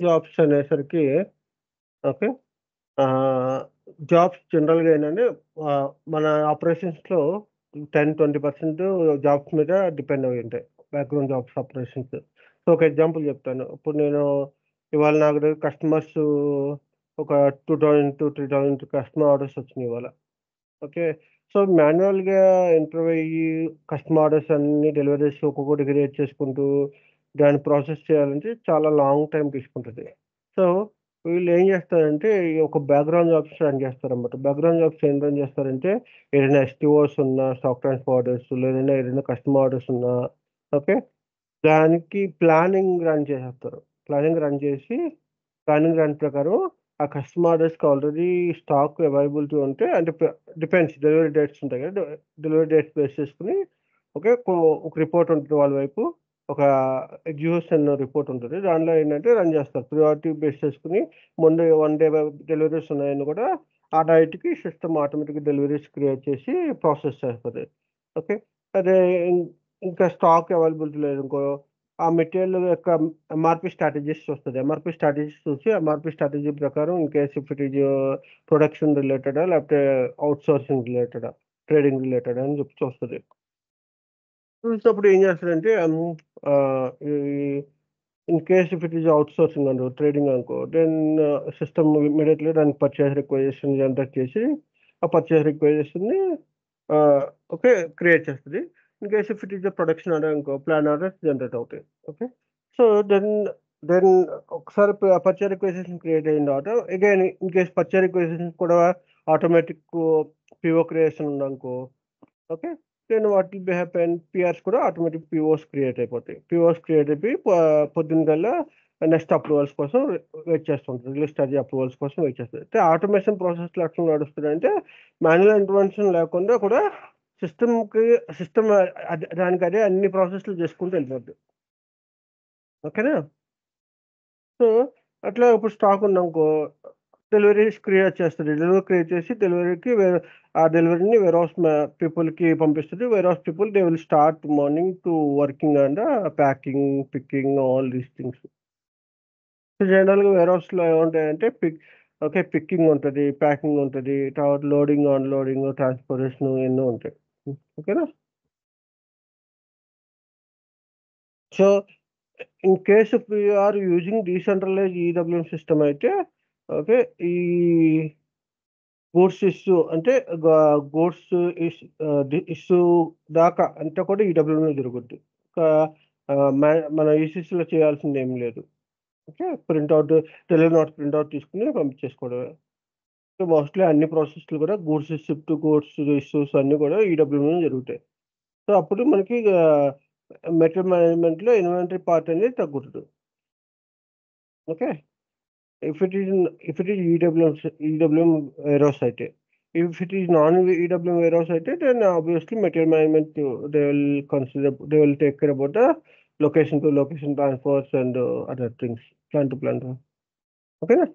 Jobs అనేసరికి okay. ఆహ్, jobs జనరల్‌గా ఏంటంటే మన ఆపరేషన్స్‌లో 10, 20% జాబ్స్ మీద డిపెండ్ అయ్యి ఉంటాయి. Background jobs operations. సో, ఒక ఎగ్జాంపుల్ చెప్తాను. ఇప్పుడు నేను ఇవాళ నా దగ్గర కస్టమర్స్ ఒక 2000-3000 కస్టమర్ ఆర్డర్స్ వచ్చినాయి ఇవాళ. ఓకే. సో, మాన్యువల్‌గా ఎంటర్ అయ్యి కస్టమర్ ఆర్డర్స్ అన్నీ డెలివరీస్ ఒక్కొక్కటి క్రియేట్ చేసుకుంటూ, దాన్ని ప్రాసెస్ చేయాలంటే చాలా లాంగ్ టైమ్ తీసుకుంటది. సో, వీళ్ళేం జేస్తారంటే, ఈ ఒక బ్యాక్‌గ్రౌండ్ జాబ్స్ రన్ జేస్తారనమాట. బ్యాక్‌గ్రౌండ్ జాబ్స్ ఏం రన్ జేస్తారంటే, ఏదైనా ఎస్‌టిఓస్ ఉన్నా, స్టాక్ ట్రాన్స్‌ఫర్ ఆర్డర్స్ లేదంటే ఏదైనా కస్టమర్ ఆర్డర్స్ ఉన్నా, ఓకే. దానికి ప్లానింగ్ రన్ చేసేస్తారు. ప్లానింగ్ రన్ చేసి, ప్లానింగ్ రన్ ప్రకారం ఆ కస్టమర్ ఆర్డర్స్‌కి ఆల్రెడీ స్టాక్ అవైలబిలిటీ ఉంటే అంటే డిపెండ్స్ డెలివరీ డేట్స్ ఉంటాయి కదా! డెలివరీ డేట్స్ బేస్ చేసుకొని ఓకే. ఒక రిపోర్ట్ ఉంటది వాళ్ళ వైపు. ఒక ఎగ్జిక్యూషన్ రిపోర్ట్ ఉంటది. దానిలో ఏంటంటే రన్ చేస్తారు. ప్రియారిటీ బేస్ చేసుకొని ముందు 1 డే డెలివరీస్ ఉన్నాయని కూడా ఆ డేట్‌కి సిస్టమ్ ఆటోమేటిక్‌గా డెలివరీస్ క్రియేట్ చేసి ప్రాసెస్ చేస్తది. ఓకే. అదే ఇంకా స్టాక్ అవైలబిలిటీ లేదనుకో, ఆ మెటీరియల్ యొక్క ఎంఆర్‌పీ స్ట్రాటజీస్ చూస్తది. ఎంఆర్‌పీ స్ట్రాటజీస్ చూసి, ఎంఆర్‌పీ స్ట్రాటజీ ప్రకారం in case if it is production రిలేటెడా లేకపోతే ఔట్‌సోర్సింగ్ రిలేటెడా, ట్రేడింగ్ రిలేటెడా అని చెప్పి చూస్తది. చూసినప్పుడు ఏం చేస్తదంటే ఈ in case if it is outsourcing అనుకో, ట్రేడింగ్ అనుకో, దెన్ సిస్టమ్ ఇమ్మీడియేట్‌లీ దానికి పర్చేస్ రిక్వెజిషన్ జనరేట్ చేసి, ఆ పర్చేస్ రిక్వెజిషన్‌ని ఆహ్, ఓకే. క్రియేట్ చేస్తది. In case if it is a production order అనుకో, ప్లాన్ ఆర్డర్స్ జనరేట్ అవుతాయి. ఓకే. సో, దెన్ దెన్ ఒకసారి పర్చేస్ రిక్వెజిషన్ క్రియేట్ అయిన తర్వాత again in case purchase requisition కూడా ఆటోమేటిక్ పీఓ క్రియేషన్ ఉందనుకో, okay. Then what will be happen PRs కూడా automatic POs create అయిపోతాయి. POs create అయిపోయి పొద్దున కల్లా నెక్స్ట్ అప్రూవల్స్ కోసం వెయిట్ చేస్తుంటది. రిలీజ్ స్టడీ అప్రూవల్స్ కోసం వెయిట్ చేస్తది. అయితే ఆటోమేషన్ ప్రాసెస్‌లో ఎట్లా నడుస్తదంటే మాన్యువల్ ఇంటర్వెన్షన్ లేకుండా కూడా సిస్టమ్‌కి సిస్టమ్ దానికదే అన్ని ప్రాసెస్‌లు చేసుకుంటూ వెళ్ళిపోద్ది. ఓకేనా? సో, అట్లా ఇప్పుడు స్టాక్ ఉందనుకో, డెలివరీస్ క్రియేట్ చేస్తది. డెలివరీ క్రియేట్ చేసి డెలివరీకి ఆ డెలివరీని వేర్‌హౌస్ పీపుల్‌కి పంపిస్తది. Warehouse people they will start morning to working and packing, picking all these things. So, జనరల్‌గా వేర్‌హౌస్‌లో ఏముంటాయంటే ఓకే. పికింగ్ ఉంటది, ప్యాకింగ్ ఉంటది, తర్వాత లోడింగ్, అన్‌లోడింగ్, ట్రాన్స్‌పోర్టేషన్ ఇయన్నీ ఉంటాయి. ఓకేనా? So, in case if we are using decentralized EWM system అయితే ఓకే. ఈ గూడ్స్ ఇష్యూ అంటే గా గూడ్స్ ఇష్యూ దాకా అంతా కూడా ఈడబ్ల్యూఎంలో జరుగుద్ది. ఇంకా మన ఈసీసీలో చేయాల్సిందేమి లేదు. ఓకే. ప్రింటౌట్ టెలినాట్ ప్రింటౌట్ తీసుకొని పంపించేసుకోవడమే. సో, మోస్ట్‌లీ అన్ని ప్రాసెస్‌లు కూడా goods ship to goods issues అన్నీ కూడా ఈడబ్ల్యూఎంలోనే జరుగుతాయి. సో, అప్పుడు మనకి మెటీరియల్ మేనేజ్మెంట్‌లో ఇన్వెంటరీ పార్ట్ అనేది తగ్గుతది. Okay. If it is EWM warehouse అయితే. If it is non-EWM warehouse అయితే then obviously material management they will take care about the location to location transfers and other things. Plant to plant. ఓకేనా?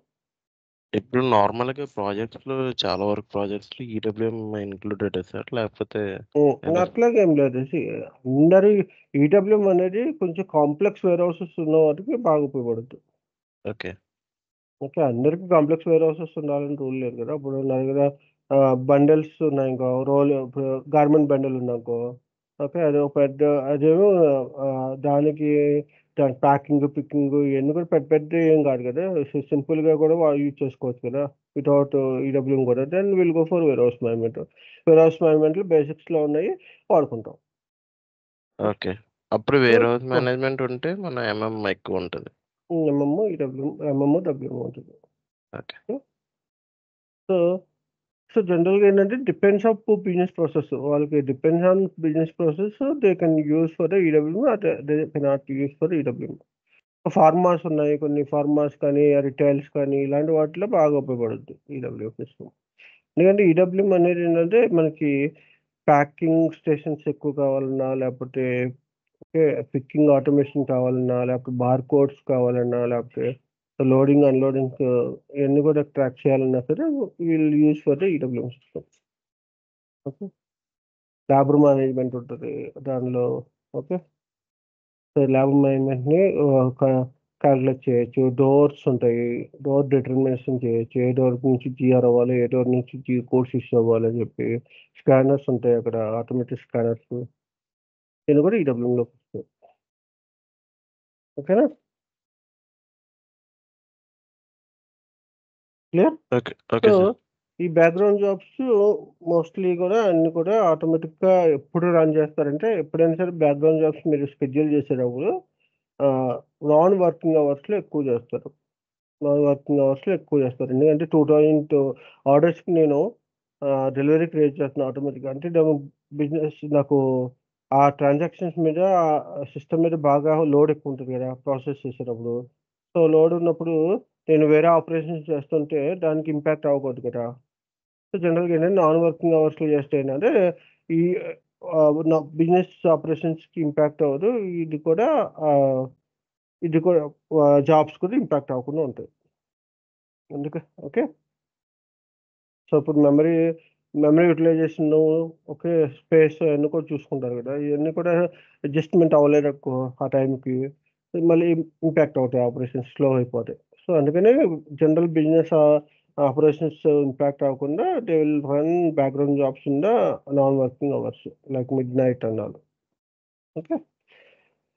ఇప్పుడు నార్మల్‌గా ప్రాజెక్ట్స్‌లో చాలా వరకు ప్రాజెక్ట్స్‌లో ఈడబ్ల్యూఎం ఇంక్లూడెడే sir? లేకపోతే ఎలా? అట్లాగేం లేదు. అందరి ఈడబ్ల్యూఎం అనేది కొంచెం కాంప్లెక్స్ వేర్‌హౌసెస్ ఉన్న వాటికి బాగా ఉపయోగపడుద్ది. ఓకే. ఓకే. అందరికి కాంప్లెక్స్ వేర్‌హౌసెస్ ఉండాలని రూల్ లేదు గదా! ఇప్పుడు నా దగ్గర బండిల్స్ ఉన్నాయనుకో, ఇప్పుడు గార్మెంట్ బండిల్ ఉందనుకో, ఓకే. అదొక పెద్ద అదేమో దానికి దాని ప్యాకింగ్, పికింగ్ ఇయన్నీ కూడా పెద్ద పెద్దయి ఏం కాదు గదా! సింపుల్‌గా కూడా యూజ్ చేసుకోవచ్చు కదా! వితౌట్ ఈడబ్ల్యూఎం కూడా. Then will go for warehouse management. Warehouse మేనేజ్మెంట్‌లో బేసిక్స్‌లో ఉన్నాయి వాడుకుంటాం. ఓకే. అప్పుడు సో, వేర్‌హౌస్ మేనేజ్మెంట్ ఉంటే మన ఎంఎం ఎక్కువుంటది. డబ్ల్యూఎం ఉంటది. ఓకే. సో సో, జనరల్‌గా ఏంటంటే డిపెండ్స్ ఆన్ బిజినెస్ ప్రాసెస్. వాళ్ళకి depends on business process they can use for the EWM they cannot use for EWM. Pharmas ఉన్నాయి. కొన్ని ఫార్మాస్ కానీ, రిటైల్స్ కానీ ఇలాంటి వాటిలో బాగా ఉపయోగపడుద్ది ఈడబ్ల్యూఎం సిస్టమ్. ఎందుకంటే ఈడబ్ల్యూఎం అనేది ఏంటంటే మనకి ప్యాకింగ్ స్టేషన్స్ ఎక్కువ కావాలన్నా, లేకపోతే ఓకే. పికింగ్ ఆటోమేషన్ కావాలన్నా, లేకపోతే బార్‌కోడ్స్ కావాలన్నా, లేకపోతే లోడింగ్, అన్‌లోడింగ్ ఇయన్నీ కూడా ట్రాక్ చేయాలన్నా సరే we'll use for the EWM system. Okay. Labour management ఉంటది దానిలో. ఓకే. సో, లేబర్ మేనేజ్‌మెంట్‌ని ఒక కాలిక్యులేట్ చేయొచ్చు. డోర్స్ ఉంటాయి. డోర్ డిటర్మినేషన్ చేయొచ్చు. ఏ డోర్ నుంచి జీఆర్ అవ్వాలి, ఏ డోర్ నుంచి జీ కోడ్స్ ఇష్యూ అవ్వాలి అని చెప్పి. స్కానర్స్ ఉంటాయి అక్కడ, ఆటోమేటిక్ స్కానర్స్. ఇది కూడా ఈడబ్ల్యూఎంలోకి వస్తాయి. ఓకేనా? Clear? Okay. Okay so, sir. ఈ బ్యాక్‌గ్రౌండ్ జాబ్స్ మోస్ట్‌లీ కూడా అన్నీ కూడా ఆటోమేటిక్‌గా ఎప్పుడు రన్ చేస్తారంటే, ఎప్పుడైనా సరే బ్యాక్‌గ్రౌండ్ జాబ్స్ మీరు షెడ్యూల్ చేసేటప్పుడు ఆహ్, నాన్ వర్కింగ్ అవర్స్‌లో ఎక్కువ చేస్తారు. నాన్ వర్కింగ్ అవర్స్‌లో ఎక్కువ చేస్తారు. ఎందుకంటే 2000 ఆర్డర్స్‌కి నేను డెలివరీ క్రియేట్ చేస్తున్నా ఆటోమేటిక్‌గా. అంటే బిజినెస్ నాకు ఆ ట్రాన్సాక్షన్స్ మీద సిస్టమ్ మీద బాగా లోడ్ ఎక్కువ ఉంటుంది కదా! ప్రాసెస్ చేసేటప్పుడు. సో, లోడ్ ఉన్నప్పుడు నేను వేరే ఆపరేషన్స్ చేస్తుంటే దానికి ఇంపాక్ట్ అవ్వకూడదు కదా! సో, జనరల్‌గా ఏంటంటే నాన్ వర్కింగ్ అవర్స్‌లో చేస్తే ఏంటంటే ఈ నా బిజినెస్ ఆపరేషన్స్‌కి ఇంపాక్ట్ అవ్వదు. ఇది కూడా ఆహ్, ఇది కూడా జాబ్స్ కూడా ఇంపాక్ట్ అవ్వకుండా ఉంటాయి. అందుకే ఓకే. సో, ఇప్పుడు మెమరీ యుటిలైజేషను, ఓకే. స్పేస్ అయన్నీ కూడా చూసుకుంటారు గదా! ఇయన్నీ కూడా అడ్జస్ట్‌మెంట్ అవ్వలేదనుకో ఆ టైంకి, మళ్ళీ ఇంపాక్ట్ అవుతాయి. ఆపరేషన్స్ స్లో అయిపోతాయి. సో, అందుకనే జనరల్ బిజినెస్ ఆపరేషన్స్ ఇంపాక్ట్ అవ్వకుండా they will run background jobs in the non working hours like midnight and all. Okay.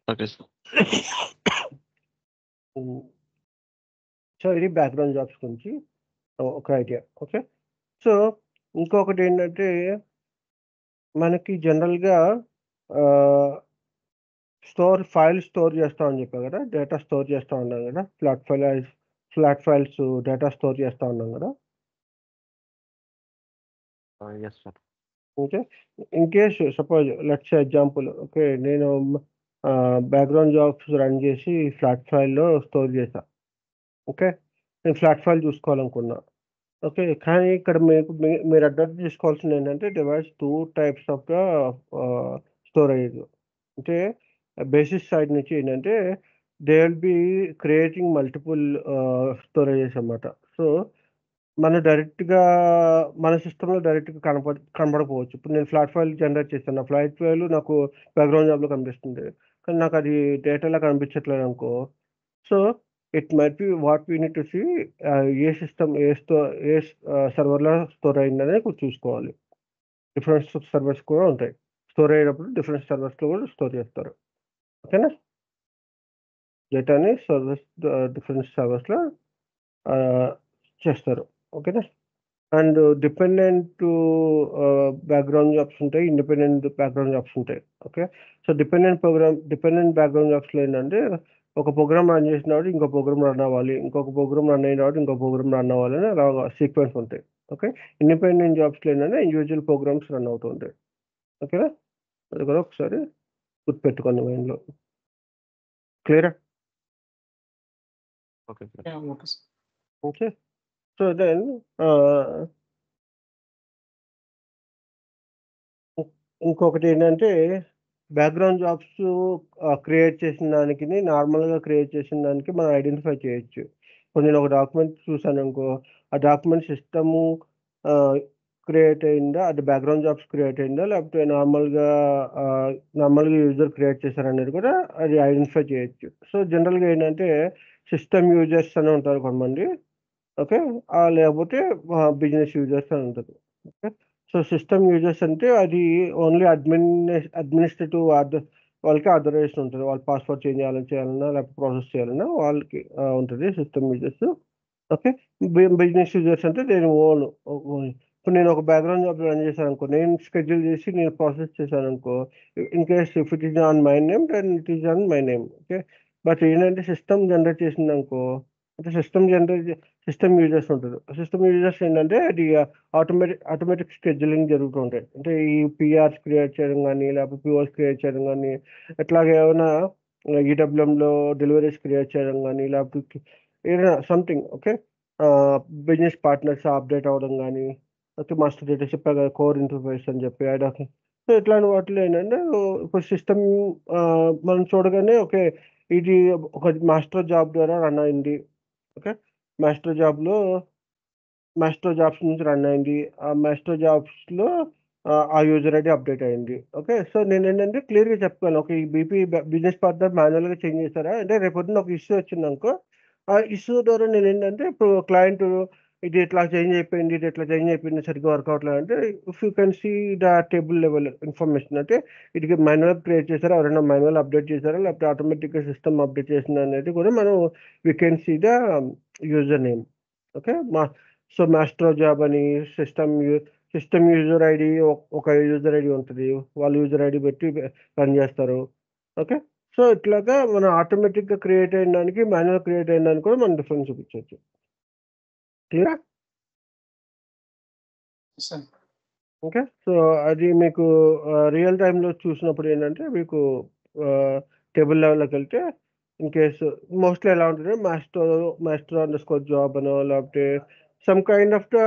Okay sir. హ్మ్. సో, ఇది బ్యాక్‌గ్రౌండ్ జాబ్స్ గురించి ఒక ఐడియా. ఓకే. సో, ఇంకొకటేంటంటే మనకి జనరల్‌గా ఆహ్, ఫైల్ స్టోర్ చేస్తామని చెప్పా గదా! డేటా స్టోర్ చేస్తా ఉన్నాం గదా! ఫ్లాట్ ఫైల్స్ డేటా స్టోర్ చేస్తా ఉన్నాం గదా! Yes sir. Okay. In case suppose let's say example okay. నేను బ్యాక్‌గ్రౌండ్ జాబ్స్ రన్ చేసి ఫ్లాట్ ఫైల్‌లో స్టోర్ చేశా. ఓకే. నేను ఫ్లాట్ ఫైల్ చూసుకోవాలనుకున్నా. ఓకే. కానీ ఇక్కడ మీకు మీరు అర్థం చేసుకోవాల్సిందేంటంటే డివైస్ 2 టైప్స్ ఆఫ్‌గా స్టోరేజ్. అంటే బేసిస్ సైడ్ నుంచి ఏంటంటే they will be creating multiple storages అన్నమాట. సో, మనం డైరెక్ట్‌గా మన సిస్టమ్‌లో డైరెక్ట్‌గా కనపడకపోవచ్చు. ఇప్పుడు నేను ఫ్లాట్ ఫైల్ జనరేట్ చేశాను. నా ఫ్లాట్ ఫైల్ నాకు బ్యాక్‌గ్రౌండ్ జాబ్‌లో కనిపిస్తుంది. కానీ నాకది డేటాలా కనిపించట్లేదనుకో. So, it might be what we need to see a system a STO a స్ సర్వర్‌లో స్టోర్ అయిందనేది కొంచెం చూసుకోవాలి. డిఫరెంట్ సర్వర్స్ కూడా ఉంటాయి. స్టోర్ అయ్యేటప్పుడు డిఫరెంట్ సర్వర్స్‌లో కూడా స్టోర్ చేస్తారు. ఓకేనా? డేటాని డిఫరెంట్ సర్వర్స్‌లో ఆహ్, చేస్తారు. ఓకేనా? అండ్ డిపెండెంట్ బ్యాక్‌గ్రౌండ్ జాబ్స్ ఉంటాయి. ఇండిపెండెంట్ బ్యాక్‌గ్రౌండ్ జాబ్స్ ఉంటాయి. ఓకే. సో, డిపెండెంట్ బ్యాక్‌గ్రౌండ్ జాబ్స్‌లో ఏంటంటే ఒక ప్రోగ్రామ్ రన్ చేసినప్పుడు ఇంకో ప్రోగ్రామ్ రన్ అవ్వాలి. ఇంకొక ప్రోగ్రామ్ రన్ అయిన తర్వాత ఇంకో ప్రోగ్రామ్ రన్ అవ్వాలని అలాగా సీక్వెన్స్ ఉంటాయి. ఓకే. ఇండిపెండెంట్ జాబ్స్‌లో ఏంటంటే ఇండివిడ్యువల్ ప్రోగ్రామ్స్ రన్ అవుతూ ఉంటాయి. ఓకేనా? అది కూడా ఒకసారి గుర్తుపెట్టుకోండి మైండ్‌లో. క్లియరా? Okay sir. Yeah, okay, sir. Okay. So, then ah, ఇంకొకటేంటంటే బ్యాక్‌గ్రౌండ్ జాబ్స్ క్రియేట్ చేసిన దానికిని, నార్మల్‌గా క్రియేట్ చేసిన దానికి మనం ఐడెంటిఫై చేయొచ్చు. ఇప్పుడు నేను ఒక డాక్యుమెంట్ చూసాననుకో, ఆ డాక్యుమెంట్ సిస్టము ఆహ్, క్రియేట్ అయిందా? అది బ్యాక్‌గ్రౌండ్ జాబ్స్ క్రియేట్ అయిందా? లేకపోతే నార్మల్‌గా యూజర్ క్రియేట్ చేశారనేది కూడా అది ఐడెంటిఫై చేయొచ్చు. సో, జనరల్‌గా ఏంటంటే సిస్టమ్ యూజర్స్ అని ఉంటారు కొంతమంది. ఓకే. లేకపోతే బిజినెస్ యూజర్స్ అని ఉంటది. ఓకే. సో, సిస్టమ్ యూజర్స్ అంటే అది ఓన్లీ అడ్మినిస్ట్రేటివ్ వాళ్ళకి ఆథరైజేషన్ ఉంటది. వాళ్ళు పాస్వర్డ్ చేయాలన్నా లేకపోతే ప్రాసెస్ చేయాలన్నా వాళ్ళకి ఉంటది system users. Okay. Business users అంటే దేని ఓన్. ఇప్పుడు నేను ఒక బ్యాక్‌గ్రౌండ్ జాబ్ రన్ చేశాననుకో, నేను షెడ్యూల్ చేసి నేను ప్రాసెస్ చేశాననుకో, in case if it is on my name then it is on my name. Okay. But ఏంటంటే సిస్టమ్ జనరేట్ చేసిందనుకో, అంటే సిస్టమ్ యూజర్స్ ఉంటారు. సిస్టమ్ యూజర్స్ ఏంటంటే అది ఆటోమేటిక్ షెడ్యూలింగ్ జరుగుతూ ఉంటాయి. అంటే ఈ పీఆర్స్ క్రియేట్ చేయడం గాని, లేకపోతే పీఓస్ క్రియేట్ చేయడం గాని, ఇట్లాగ ఏమైనా ఈడబ్ల్యూఎంలో డెలివరీస్ క్రియేట్ చేయడం గాని, లేకపోతే ఏదైనా సంథింగ్ ఓకే. ఆహ్, బిజినెస్ పార్ట్నర్స్ అప్డేట్ అవ్వడం గాని, లేకపోతే మాస్టర్ డేటా చెప్పా కదా! కోర్ ఇంటర్ఫేస్ అని చెప్పి సో, ఇట్లాంటి వాటిలో ఏంటంటే ఇప్పుడు సిస్టమ్ మనం చూడగానే ఓకే. ఇది ఒక మాస్టర్ జాబ్ ద్వారా రన్ అయింది. ఓకే. మాస్టర్ జాబ్‌లో మాస్టర్ జాబ్స్ నుంచి రన్ అయింది. ఆ మాస్టర్ జాబ్స్‌లో ఆ యూజర్ ఐడి అప్డేట్ అయింది. ఓకే. సో నేనేంటంటే క్లియర్‌గా చెప్పగలను. ఓకే. ఈ బిజినెస్ పార్ట్నర్ మాన్యువల్‌గా చేంజ్ చేశారా? అంటే రేపొద్దున ఒక ఇష్యూ వచ్చిందనుకో, ఆ ఇష్యూ ద్వారా నేనేంటంటే ఇప్పుడు క్లయింట్ ఇది ఇట్లా చేంజ్ అయిపోయింది, ఇది ఇట్లా చేంజ్ అయిపోయింది, సరిగ్గా వర్క్ అవ్వట్లేదు అంటే if you can see the table level information అంటే ఇది మాన్యువల్‌గా క్రియేట్ చేసారా? ఎవరైనా మాన్యువల్ అప్డేట్ చేసారా? లేకపోతే ఆటోమేటిక్‌గా సిస్టమ్ అప్డేట్ చేసిందా అనేది కూడా మనం we can see the user name. Okay. So master job అని సిస్టమ్ యూజర్ ఐడి ఒక యూజర్ ఐడి ఉంటది. వాళ్ళ యూజర్ ఐడి పెట్టి రన్ చేస్తారు. ఓకే. సో ఇట్లాగా మనం ఆటోమేటిక్‌గా క్రియేట్ అయిన దానికి, మాన్యువల్ క్రియేట్ అయిన దానికి కూడా మనం డిఫరెన్స్ చూపించొచ్చు. క్లియరా? సార్. ఓకే. సో అది మీకు రియల్ టైమ్‌లో చూసినప్పుడు ఏంటంటే మీకు టేబుల్ లెవెల్‌లోకెళ్తే ఇన్ కేస్ మోస్ట్‌లీ ఎలా ఉంటది మాస్టర్ అండర్ స్కోర్ జాబ్ అనో లేకపోతే some kind of the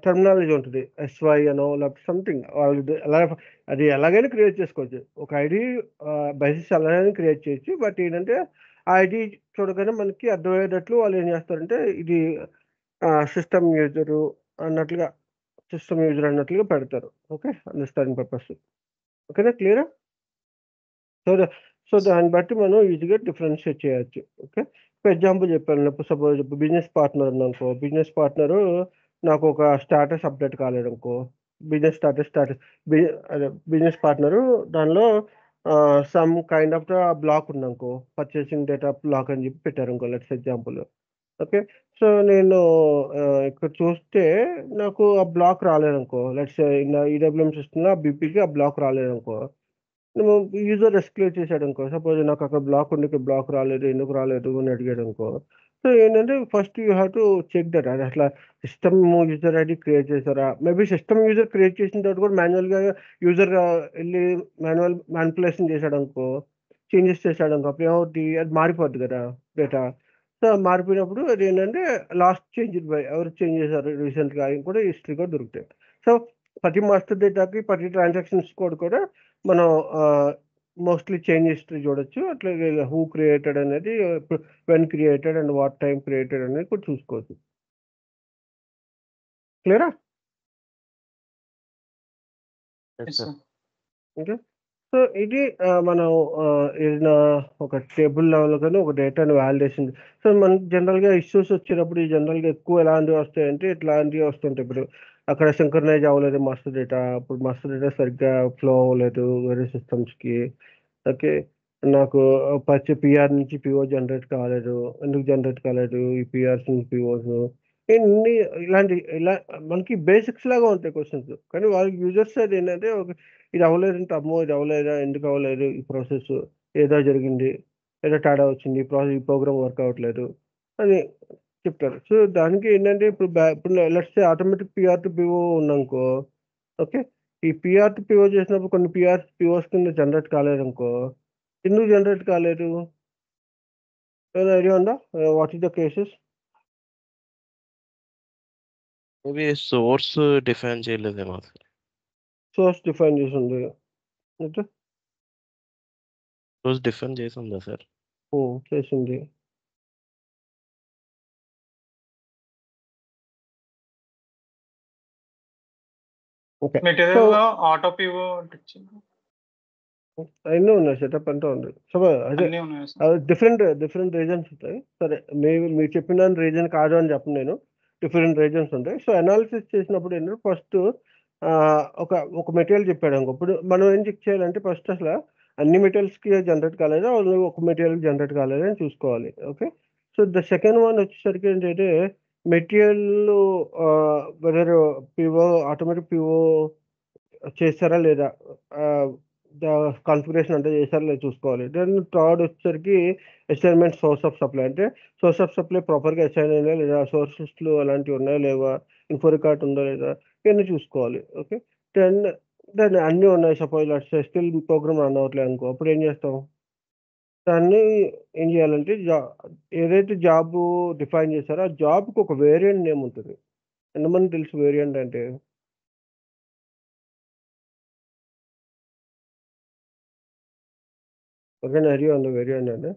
terminology ఉంటది. ఎస్‌వై అనో లేకపోతే సంథింగ్ వాళ్ళది అలా అది ఎలాగైనా క్రియేట్ చేసుకోవచ్చు. ఒక ఐడీ బేసిస్ ఎలాగైనా క్రియేట్ చేయొచ్చు. బట్ ఏంటంటే ఆ ఐడీ చూడగానే మనకి అర్థమయ్యేటట్లు వాళ్ళు ఏం చేస్తారంటే ఇది సిస్టమ్ యూజరు అన్నట్లుగా సిస్టమ్ యూజర్ అన్నట్లుగా పెడతారు. ఓకే. Understanding purpose. ఓకేనా? క్లియరా? సో, సో దాన్ని బట్టి మనం ఈజీగా డిఫరెన్షియేట్ చేయొచ్చు. ఓకే. ఫర్ ఎగ్జాంపుల్ చెప్పాను. ఇప్పుడు సపోజ్ బిజినెస్ పార్ట్నర్ ఉందనుకో, బిజినెస్ పార్ట్నరు నాకొక స్టాటస్ అప్డేట్ కాలేదనుకో, బిజినెస్ స్టాటస్ బి అదే బిజినెస్ పార్ట్నరు దానిలో some kind of the block ఉందనుకో, పర్చేసింగ్ డేటా బ్లాక్ అని చెప్పి పెట్టారనుకో లెట్స్ ఎగ్జాంపుల్. ఓకే. సో, నేను ఇక్కడ చూస్తే నాకు ఆ బ్లాక్ రాలేదనుకో, లెట్స్ సే నా ఈడబ్ల్యూఎం సిస్టమ్‌లో ఆ బీపీకి ఆ బ్లాక్ రాలేదనుకో, నువ్వు యూజర్ ఎస్కలేట్ చేసాడనుకో, సపోజ్ నాకక్కడ బ్లాక్ ఉండి ఇక్కడ బ్లాక్ రాలేదు, ఎందుకు రాలేదు అని అడిగాడనుకో, సో, ఏంటంటే first you have to check that అది అసల సిస్టమ్ యూజర్ ఐడీ క్రియేట్ చేసారా? మేబీ సిస్టమ్ యూజర్ క్రియేట్ చేసిన తర్వాత కూడా మాన్యువల్‌గా యూజర్ ఎళ్లి మానిప్యులేషన్ చేసాడనుకో, చేంజెస్ చేసాడనుకో, అప్పుడు ఏమవుద్ది అది మారిపోద్ది కదా! డేటా. సో, మారిపోయినప్పుడు అదేంటంటే లాస్ట్ చేంజ్డ్ బై ఎవరు చేంజ్ చేశారు రీసెంట్‌గా అయి కూడా హిస్టరీ కూడా దొరుకుతాయి. సో, ప్రతి మాస్టర్ డేటాకి, ప్రతి ట్రాన్సాక్షన్స్ కోడ్ కూడా మనం మోస్ట్‌లీ చేంజ్ హిస్టరీ చూడొచ్చు. అట్లాగే హూ క్రియేటెడ్ అనేది when created and what time created అనేది కూడా చూసుకోవచ్చు. క్లియరా? Yes yes sir. Sir. Okay. So, ఇది మనం ఏదైనా ఒక టేబుల్ లెవెల్‌లో గాని ఒక డేటాని వాలిడేషన్ సో, మనకి జనరల్‌గా ఇష్యూస్ వచ్చినప్పుడు జనరల్‌గా ఎక్కువ ఎలాంటివి వస్తాయంటే ఇట్లాంటివి వస్తుంటాయి. ఇప్పుడు అక్కడ సింక్రనైజ్ అవ్వలేదు మాస్టర్ డేటా. ఇప్పుడు మాస్టర్ డేటా సరిగ్గా ఫ్లో అవ్వలేదు వేరే సిస్టమ్స్‌కి. ఓకే. నాకు పీఆర్ నుంచి పీఓ జనరేట్ కాలేదు. ఎందుకు జనరేట్ కాలేదు? ఈ పీఆర్స్ నుంచి పీఓస్ ఇన్ని ఇలా మనకి బేసిక్స్ లాగా ఉంటాయి క్వెషన్స్. కానీ వాళ్ళకి యూజర్స్ సైడ్ ఏంటంటే ఇది అవ్వలేదంటే అమ్మో! ఇది అవ్వలేదా? ఎందుకు అవ్వలేదు? ఈ ప్రాసెస్ ఏదో జరిగింది. ఏదో తేడా వచ్చింది. ఈ ప్రోగ్రామ్ వర్క్ అవ్వట్లేదు అని చెప్తారు. సో, దానికి ఏంటంటే ఇప్పుడు let's say automatic PR to PO ఉందనుకో. ఓకే. ఈ పీఆర్ టు పీఓ చేసినప్పుడు కొన్ని పీఓస్ కింద జనరేట్ కాలేదనుకో. ఎందుకు జనరేట్ కాలేదు? ఏమైనా ఐడియా ఉందా? What is the cases? Maybe source define చేయలేదేమో సార్. సోర్స్ డిఫైన్ చేసుంది. అయితే సోర్స్ డిఫైన్ చేసుందా సార్? చేసింది. ఓకే. సో, మెటీరియల్‌లో ఆటో పివో ఇచ్చింది. అయన్నీ ఉన్నాయి. సెటప్ అంతా ఉంది. సో, అదే అన్నీ ఉన్నాయా సార్? డిఫరెంట్ రీజన్స్ ఉంటాయి. సరే మీరు చెప్పిన దాని రీజన్ కాదు అని చెప్పను నేను. డిఫరెంట్ రీజన్స్ ఉంటాయి. సో, అనాలిసిస్ చేసినప్పుడు ఏంటంటే ఫస్ట్ ఒక ఒక మెటీరియల్ చెప్పాడనుకో, ఇప్పుడు మనం ఏం చెక్ చేయాలంటే ఫస్ట్ అసల అన్ని మెటీరియల్స్‌కి జనరేట్ కాలేదా? ఓన్లీ ఒక మెటీరియల్‌కి జనరేట్ కాలేదా అని చూసుకోవాలి. Okay. So, the second one వచ్చేసరికి ఏంటంటే మెటీరియల్ వెదర్ ఆటోమేటిక్ పీఓ చేసారా లేదా? ఆహ్, ద కాన్ఫిగరేషన్ అంతా చేసారా లేదా చూసుకోవాలి. దెన్ థర్డ్ వచ్చేసరికి అసైన్‌మెంట్ సోర్స్ ఆఫ్ సప్లై అంటే సోర్స్ ఆఫ్ సప్లై ప్రాపర్‌గా అసైన్ అయినాయా లేదా? సోర్స్ లిస్ట్‌లు అలాంటివి ఉన్నాయా లేవా? ఇన్ఫో రికార్డ్ ఉందా లేదా? ఇవన్నీ చూసుకోవాలి. ఓకే. దెన్ దెన్ అన్నీ ఉన్నాయి. Suppose let's say still program run అవ్వట్లేదు అనుకో. అప్పుడు ఏం చేస్తాం? దాన్ని ఏం చేయాలంటే ఏదైతే జాబు డిఫైన్ చేసారో ఆ జాబ్‌కి ఒక వేరియంట్ నేమ్ ఉంటుంది. ఎంతమందికి తెలుసు వేరియంట్ అంటే? ఎవరికైనా ఐడియా ఉందా వేరియంట్ అంటే?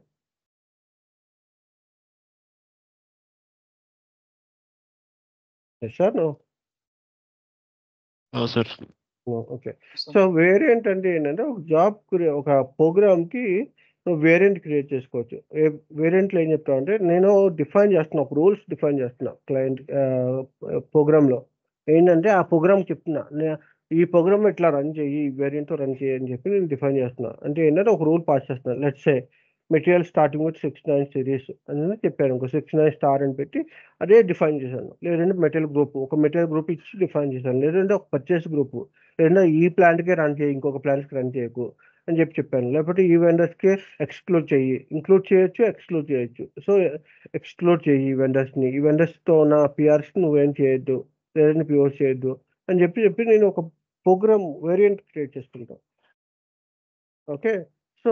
Yes or no? ఆ! Sir. Okay. Sir. So, variant అంటే ఏంటంటే ఒక ప్రోగ్రామ్‌కి నువ్వు వేరియంట్ క్రియేట్ చేసుకోవచ్చు. వేరియంట్‌లో ఏం చెప్తావంటే నేను ఒక రూల్స్ డిఫైన్ చేస్తున్నా ప్రోగ్రామ్‌లో. ఏంటంటే ఆ ప్రోగ్రామ్ చెప్తున్నా. ఈ ప్రోగ్రామ్ ఇట్లా రన్ చెయ్యి. ఈ వేరియంట్‌తో రన్ చెయ్యి అని చెప్పి నేను డిఫైన్ చేస్తున్నా. అంటే ఏంటంటే ఒక రూల్ పాస్ చేస్తున్నా. Let's say material starting with 69 series అని చెప్పాననుకో 69 స్టార్ అని పెట్టి అదే డిఫైన్ చేశాను. లేదంటే ఒక మెటీరియల్ గ్రూప్ ఇచ్చి డిఫైన్ చేశాను. లేదంటే ఒక పర్చేస్ గ్రూప్ లేదా ఈ ప్లాంట్‌కే రన్ చేయి. ఇంకొక ప్లాంట్‌కి రన్ చేయకు అని చెప్పాను. లేకపోతే ఈ వెండర్స్‌కే ఎక్స్‌క్లూడ్ చెయ్యి. ఇంక్లూడ్ చేయొచ్చు, ఎక్స్‌క్లూడ్ చేయొచ్చు. సో, ఎక్స్‌క్లూడ్ చెయ్యి ఈ వెండర్స్‌ని. ఈ వెండర్స్‌తో ఉన్న పీఆర్స్‌ని నువ్వేం చేయొద్దు. లేదంటే పీఓస్ చేయొద్దు అని చెప్పి నేను ఒక ప్రోగ్రామ్ వేరియంట్ క్రియేట్ చేసుకుంటా. ఓకే. సో,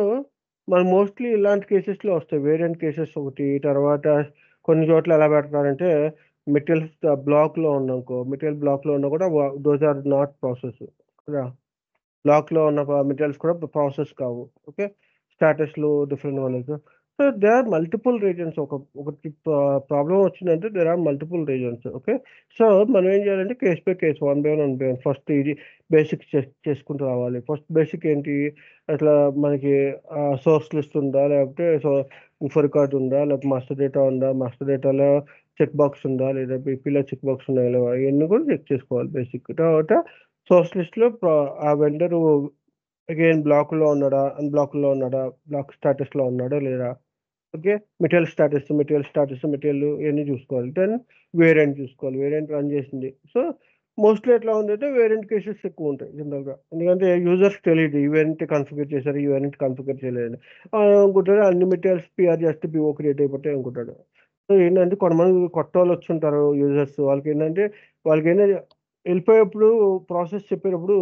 మనం మోస్ట్‌లీ ఇలాంటి కేసెస్‌లో వస్తాయి. వేరియంట్ కేసెస్ ఒకటి, తర్వాత కొన్ని చోట్ల ఎలా పెడతారంటే మెటీరియల్స్ మెటీరియల్ బ్లాక్‌లో ఉన్నా కూడా దోస్ ఆర్ నాట్ ప్రాసెస్. కదా! బ్లాక్‌లో ఉన్న మెటీరియల్స్ కూడా ప్రాసెస్ కావు. ఓకే. స్టాటస్‌లు డిఫరెంట్‌గా ఉన్నాయి. So, there are multiple reasons. ఒకటి ప్రాబ్లమ్ వచ్చిందంటే there are multiple reasons. Okay. So, మనం ఏం చేయాలంటే case by case, one by one first ఇది బేసిక్స్ చేసుకుంటూ రావాలి. ఫస్ట్ బేసిక్ ఏంటి? అట్లా మనకి సోర్స్ లిస్ట్ ఉందా? లేకపోతే ఇన్ఫో రికార్డ్ ఉందా? లేకపోతే మాస్టర్ డేటా ఉందా? మాస్టర్ డేటాలో చెక్ బాక్స్ ఉందా? లేదా బీపీలో చెక్ బాక్స్ ఉన్నాయా లేవా? ఇయన్నీ కూడా చెక్ చేసుకోవాలి బేసిక్. తర్వాత సోర్స్ లిస్ట్‌లో ఆ వెండరు అగైన్ బ్లాక్‌లో ఉన్నాడా? అన్‌బ్లాక్‌లో ఉన్నాడా? బ్లాక్ స్టేటస్‌లో ఉన్నాడా? లేదా? ఓకే. మెటీరియల్ ఇయన్నీ చూసుకోవాలి. దెన్ వేరియంట్ చూసుకోవాలి. వేరియంట్ రన్ చేసింది. సో, మోస్ట్‌లీ ఎట్లా ఉందంటే వేరియంట్ కేసెస్ ఎక్కువుంటాయి జనరల్‌గా. ఎందుకంటే యూజర్స్‌కి తెలీదు. ఈ వేరియంట్ కాన్ఫిగర్ చేశారు. ఈ వేరియంట్ కాన్ఫిగర్ చేయలేదని. అనుకుంటాడు అన్ని మెటీరియల్స్ పీఆర్ చేస్తే పీఓ క్రియేట్ అయిపోతాయి అనుకుంటాడు. సో, ఏంటంటే కొంతమంది కొత్తోళ్ళొచ్చుంటారు యూజర్స్. వాళ్ళకేంటంటే వెళ్ళిపోయేప్పుడు ప్రాసెస్ చెప్పేటప్పుడు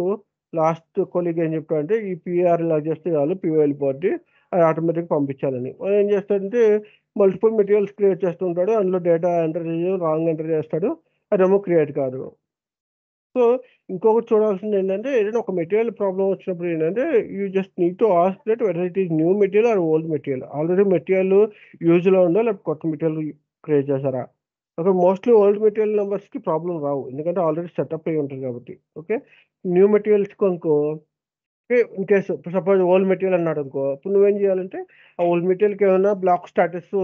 లాస్ట్ కొలీగ్ ఏం చెప్పాడంటే, "ఈ పీఆర్ ఇలా చేస్తే చాలు పీఓ వెళ్ళిపోద్ది. అది ఆటోమేటిక్‌గా పంపించాలని." వాడు ఏం చేస్తాడంటే మల్టిపుల్ మెటీరియల్స్ క్రియేట్ చేస్తూ ఉంటాడు. అందులో డేటా ఎంటర్ చేయడం, రాంగ్ ఎంటర్ చేస్తాడు. అదేమో క్రియేట్ కాదు. సో, ఇంకొకటి చూడాల్సిందేంటంటే ఏదైనా ఒక మెటీరియల్ ప్రాబ్లమ్ వచ్చినప్పుడు ఏంటంటే, you just need to ask that whether it is new material or old material. Already material యూజ్‌లో ఉందా? లేకపోతే కొత్త మెటీరియల్ క్రియేట్ చేసారా? ఓకే. మోస్ట్‌లీ ఓల్డ్ మెటీరియల్ నంబర్స్‌కి ప్రాబ్లమ్ రావు. ఎందుకంటే ఆల్రెడీ సెటప్ అయ్యి ఉంటది కాబట్టి. ఓకే. న్యూ మెటీరియల్స్‌కనుకో in case suppose old material అన్నాడనుకో, అప్పుడు నువ్వేం చేయాలంటే, ఆ ఓల్డ్ మెటీరియల్‌కి ఏమన్నా బ్లాక్ స్టేటస్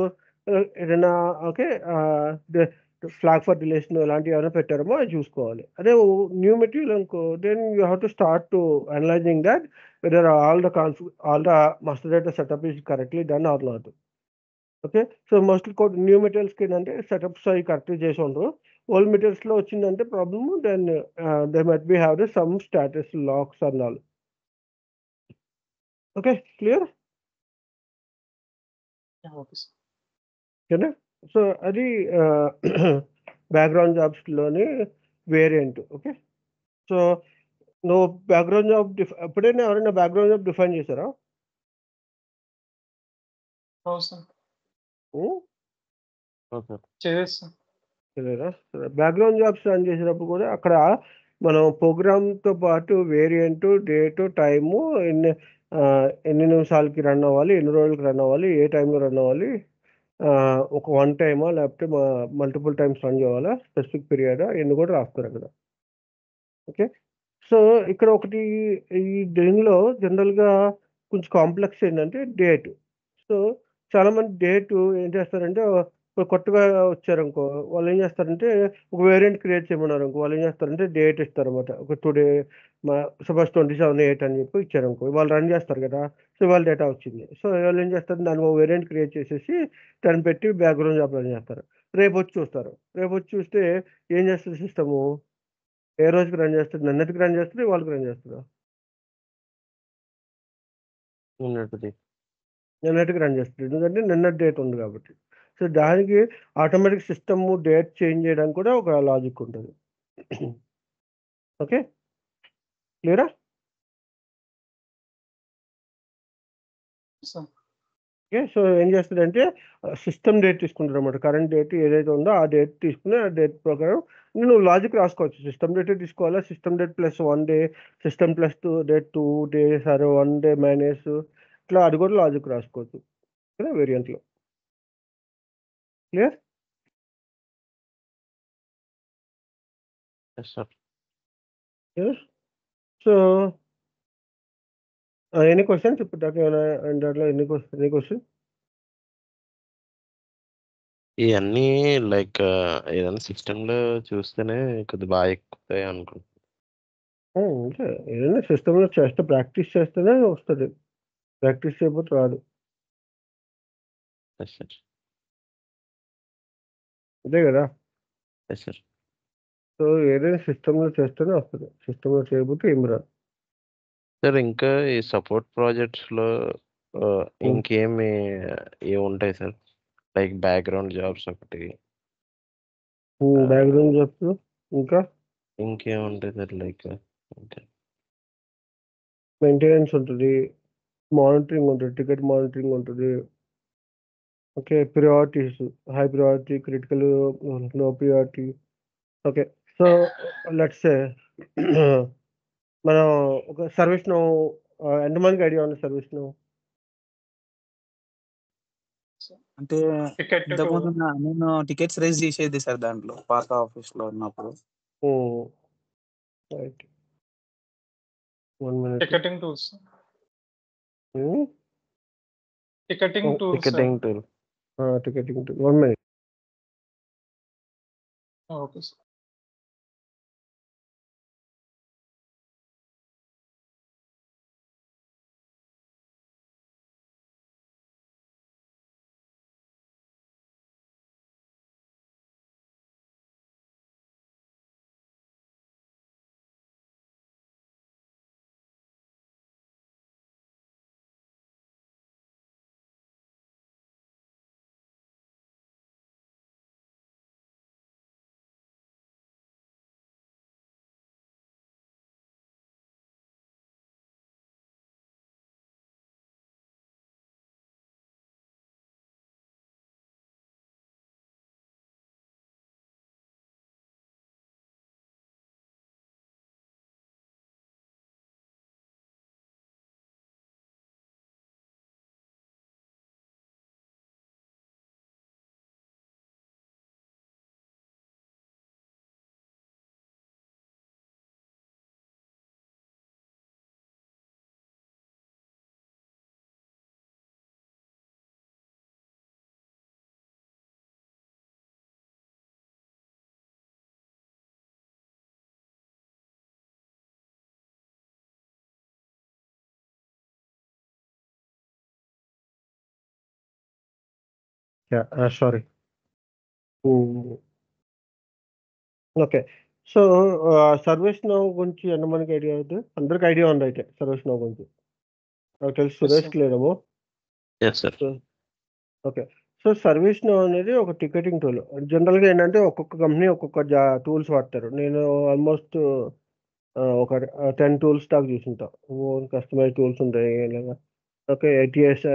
ఏదైనా okay. The flag for deletion ఇలాంటివి ఏమైనా పెట్టారేమో అది చూసుకోవాలి. అదే న్యూ మెటీరియల్ అనుకో then you have to start to analysing that whether all the master data setup is correctly done or not. Okay. So, mostly new మెటీరియల్స్‌కి ఏంటంటే సెటప్స్ అవి కరెక్ట్‌గా చేసి ఉండరు. ఓల్డ్ మెటీరియల్స్‌లో వచ్చిందంటే problem then they might be have some status locks and all. Okay. Clear? Okay sir. ఓకేనా? So, అది ఆహ్, బ్యాక్‌గ్రౌండ్ జాబ్స్‌లోని వేరియంట్. ఓకే. సో, నువ్వు ఎప్పుడైనా ఎవరైనా బ్యాక్‌గ్రౌండ్ జాబ్ డిఫైన్ చేసారా? అవును సార్. హ్మ్. ఓకే. చేసేసాం. తెలియదా? బ్యాక్‌గ్రౌండ్ జాబ్స్ రన్ చేసేటప్పుడు కూడా అక్కడ మనం ప్రోగ్రామ్‌తో పాటు వేరియంట్, డేట్, టైము ఎన్ని నిమిషాలకి రన్ అవ్వాలి, ఎన్ని రోజులకి రన్ అవ్వాలి, ఏ టైంలో రన్ అవ్వాలి, ఒక వన్ టైమా లేకపోతే మల్టిపుల్ టైమ్స్ రన్ చేయాలా, స్పెసిఫిక్ పీరియడా ఇయన్నీ కూడా రాస్తారక్కడ. ఓకే. సో, ఇక్కడ ఒకటి ఈ దీనిలో జనరల్‌గా కొంచెం కాంప్లెక్స్ ఏంటంటే డేట్. సో, చాలామంది ఏం చేస్తారంటే ఇప్పుడు కొత్తగా వచ్చారనుకో, వాళ్ళేం చేస్తారంటే ఒక వేరియంట్ క్రియేట్ చేయమన్నారనుకో, వాళ్ళేం చేస్తారంటే డేట్ ఇస్తారన్నమాట. ఒక టుడే మ సపోజ్ 27/8 అని చెప్పి ఇచ్చారనుకో, వాళ్ళు రన్ చేస్తారు కదా! సో, ఇవాళ డేటా వచ్చింది. సో, వాళ్ళేం చేస్తారు దానికి ఒక వేరియంట్ క్రియేట్ చేసేసి దాన్ని పెట్టి బ్యాక్‌గ్రౌండ్ జాబ్ రన్ చేస్తారు. రేపొచ్చి చూస్తారు. రేపొచ్చి చూస్తే ఏం చేస్తది సిస్టము? ఏ రోజుకి రన్ చేస్తది? నిన్నటికి రన్ చేస్తదా? ఇవాళకి రన్ చేస్తదా? నిన్నటిది. నిన్నటికి రన్ చేస్తది. ఎందుకంటే నిన్నటి డేట్ ఉంది కాబట్టి. సో, దానికి ఆటోమేటిక్ సిస్టము డేట్ చేంజ్ చేయడానికి కూడా ఒక లాజిక్ ఉంటది. ఓకే. క్లియరా? సార్. ఓకే. సో, ఏం చేస్తదంటే సిస్టమ్ డేట్ తీసుకుంటదనమాట. కరెంట్ డేట్ ఏదైతే ఉందో ఆ డేట్ తీసుకొని ఆ డేట్ ప్రకారం నువ్వు లాజిక్ రాసుకోవచ్చు. సిస్టమ్ డేటే తీసుకోవాలా? System date plus 1 day, system plus 2 days or 1 day minus ఇట్లా అది కూడా లాజిక్ రాసుకోవచ్చు. ఓకేనా వేరియంట్‌లో. Clear? Yes sir. Yes. So any questions ఇప్పుడు దాకా ఏమైనా దాంట్లో ఎనీ క్వశ్చన్? ఇయన్నీ లైక్ ఏదైనా సిస్టమ్‌లో చూస్తేనే కొద్దిగా బాగా ఎక్కుతాయి అనుకుంటున్నా. అంతే. ఏదైనా సిస్టమ్‌లో ప్రాక్టీస్ చేస్తేనే వస్తది. ప్రాక్టీస్ చేయకపోతే రాదు. Yes sir. అంతే గదా! Yes sir. సో ఏదైనా సిస్టమ్‌లో చేస్తేనే వస్తది. సిస్టమ్‌లో చేయకపోతే ఏమి రాదు. సార్ ఇంకా ఈ సపోర్ట్ ప్రాజెక్ట్స్‌లో ఇంకేమి ఏముంటాయి సార్? లైక్ బ్యాక్‌గ్రౌండ్ జాబ్స్ ఒకటి. బ్యాక్‌గ్రౌండ్ జాబ్స్ ఇంకా ఇంకేముంటాయి సార్ లైక్ ఇంకా? మెయింటెనెన్స్ ఉంటది. మానిటరింగ్ ఉంటది. టికెట్ మానిటరింగ్ ఉంటది. Okay. Priorities high priority, critical, low priority. Okay. So let's say మనం ఒక సర్వీస్ నౌ ఎంతమందికి ఐడియా ఉంది సర్వీస్ నౌ? అంటే టికెట్ టు ఇంతకుముందు నేను టికెట్స్ రైజ్ చేసేది సార్ దాంట్లో పాత ఆఫీస్‌లో ఉన్నప్పుడు. Right. 1 minute. Ticketing tools. Hmm. Ticketing tools sir. Ticketing tool. Ticketing tool. 1 minute. Okay sir. Sorry. Okay. So ServiceNow గురించి ఎంతమందికి ఐడియా ఉంది? అందరికి ఐడియా ఉంది అయితే సర్వీస్ నౌ గురించి. నాకు తెలిసి Yes, సురేష్‌కి sir. లేదేమో. Yes sir. Okay. So service now అనేది ఒక టికెటింగ్ టూల్. జనరల్‌గా ఏంటంటే ఒక్కొక్క కంపెనీ ఒక్కొక్క టూల్స్ వాడతారు. నేను ఆల్మోస్ట్ ఒక 10 టూల్స్ దాకా చూసుంటా. ఓన్ కస్టమైజ్ టూల్స్ ఉంటాయి. ఇలాగా ఓకే. ఏటీఎస్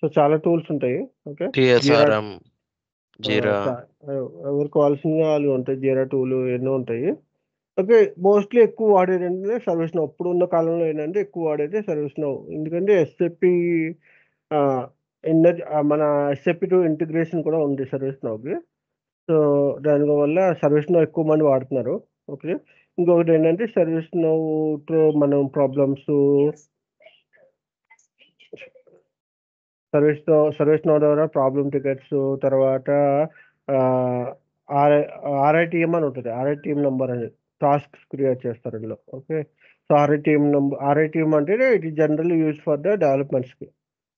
సో చాలా టూల్స్ ఉంటాయి. ఓకే. జీరా టీఎస్ఆర్ఎం, జీరా. చ ఎవరికి కావాల్సినవి వాళ్ళు ఉంటాయి. జీరా టూల్ ఎన్నో ఉంటాయి. ఓకే. మోస్ట్‌లీ ఎక్కువ వాడేదేంటంటే సర్వీస్ నౌ. ఇప్పుడున్న కాలంలో ఏంటంటే ఎక్కువ వాడేది సర్వీస్ నౌ. ఎందుకంటే ఎస్ఏపీ ఆహ్, మన ఎస్ఏపీ టు ఇంటిగ్రేషన్ కూడా ఉంది సర్వీస్ నౌకి. సో దానివల్ల సర్వీస్ నౌ ఎక్కువ మంది వాడుతున్నారు. ఓకే. ఇంకొకటేంటంటే సర్వీస్ నౌతో మనం ప్రాబ్లమ్స్ సర్వీస్ నౌ ద్వారా ప్రాబ్లమ్ టికెట్స్ తర్వాత ఆహ్, ఆర్ఐ ఆర్ఐటీఎం అని ఉంటది. ఆర్ఐటీఎం నంబర్ అని టాస్క్స్ క్రియేట్ చేస్తారు ఇందులో. ఓకే. సో ఆర్ఐటీఎం అంటే it is generally used for the డెవలప్‌మెంట్స్‌కి.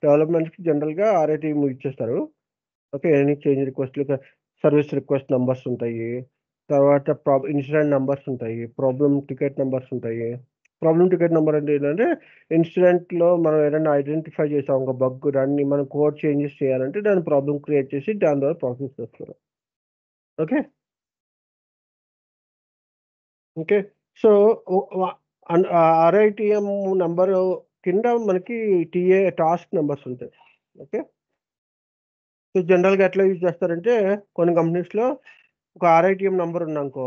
డెవలప్‌మెంట్స్‌కి జనరల్‌గా ఆర్ఐటీఎం యూజ్ చేస్తారు. ఓకే. ఎనీ చేంజ్ రిక్వెస్ట్‌లు సర్వీస్ రిక్వెస్ట్ నంబర్స్ ఉంటాయి. తర్వాత ఇన్సిడెంట్ నంబర్స్ ఉంటాయి. ప్రాబ్లమ్ టికెట్ నంబర్స్ ఉంటాయి. ప్రాబ్లమ్ టికెట్ నంబర్ అంటే ఏంటంటే ఇన్సిడెంట్‌లో మనం ఏదైనా ఐడెంటిఫై చేసాం ఒక బగ్ దాన్ని మనం కోడ్ చేంజెస్ చేయాలంటే దాని ప్రాబ్లమ్ క్రియేట్ చేసి దాని ద్వారా ప్రాసెస్ చేస్తారు. ఓకే. ఓకే. సో, ఒ వ ఆర్ఐటీఎం నంబరు కింద మనకి టాస్క్ నంబర్స్ ఉంటాయి. ఓకే. సో, జనరల్‌గా ఎట్లా యూజ్ చేస్తారంటే కొన్ని కంపెనీస్‌లో ఒక ఆర్ఐటీఎం నంబర్ ఉందనుకో,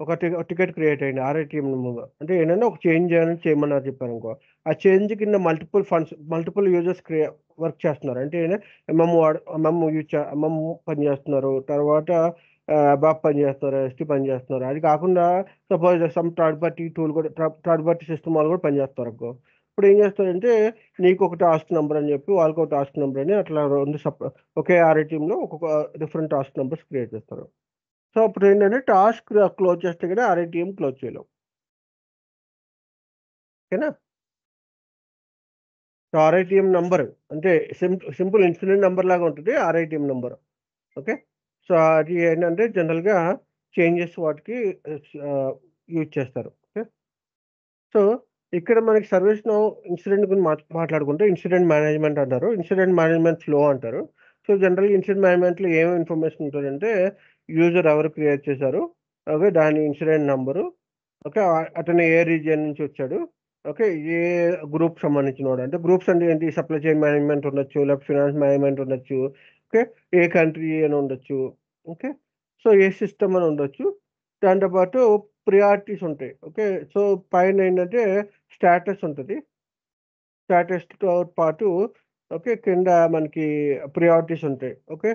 ఒక టికెట్ క్రియేట్ అయింది ఆర్ఐటీఎం నంబర్. అంటే ఏంటంటే ఒక చేంజ్ చేయమన్నారు చెప్పారనుకో, ఆ చేంజ్ కింద మల్టిపుల్ యూజర్స్ వర్క్ చేస్తున్నారు. అంటే ఎంఎం పని చేస్తున్నారు. తర్వాత బాబ్ పని చేస్తున్నారు, ఎస్టీ పని చేస్తున్నారు. అది కాకుండా suppose some third party tool కూడా థర్డ్ పార్టీ సిస్టమ్ వాళ్ళు కూడా పని చేస్తారు అనుకో. ఇప్పుడు ఏం చేస్తారంటే నీకు ఒక టాస్క్ నెంబర్ అని చెప్పి వాళ్ళకి ఒక టాస్క్ నెంబర్ అని అట్లా రెండు ఒకే ఆర్ఏ టీంలో ఒక్కొక్క డిఫరెంట్ టాస్క్ నెంబర్స్ క్రియేట్ చేస్తారు. సో అప్పుడు ఏంటంటే టాస్క్ క్లోజ్ చేస్తే కానీ ఆర్ఏ టీం క్లోజ్ చేయలేం. ఓకేనా? సో ఆర్ఐటిఎం నంబర్ అంటే సింపుల్ ఇన్సిడెంట్ నెంబర్ లాగా ఉంటుంది ఆర్ఐటిఎం నెంబర్. ఓకే. సో అది ఏంటంటే జనరల్గా చేంజెస్ వాటికి యూజ్ చేస్తారు. ఓకే. సో ఇక్కడ మనకి సర్వీస్ నౌ ఇన్సిడెంట్ గురించి మాట్లాడుకుంటే ఇన్సిడెంట్ మేనేజ్మెంట్ అంటారు, ఇన్సిడెంట్ మేనేజ్మెంట్ ఫ్లో అంటారు. సో జనరల్గా ఇన్సిడెంట్ మేనేజ్మెంట్లో ఏం ఇన్ఫర్మేషన్ ఉంటుందంటే యూజర్ ఎవరు క్రియేట్ చేశారు, ఓకే, దాని ఇన్సిడెంట్ నంబరు, ఓకే, అతను ఏ రీజియన్ నుంచి వచ్చాడు, ఓకే, ఏ గ్రూప్ సంబంధించిన వాడు. అంటే గ్రూప్స్ అంటే ఏంటి, సప్లై చైన్ మేనేజ్మెంట్ ఉండొచ్చు, లేకపోతే ఫినాన్స్ మేనేజ్మెంట్ ఉండొచ్చు, ఓకే, ఏ కంట్రీ అని ఉండొచ్చు, ఓకే, సో ఏ సిస్టమ్ అని ఉండొచ్చు. దాంతోపాటు ప్రియారిటీస్ ఉంటాయి. ఓకే. సో పైన ఏంటంటే స్టాటస్ ఉంటుంది, స్టాటస్తో పాటు ఓకే కింద మనకి ప్రియారిటీస్ ఉంటాయి. Okay.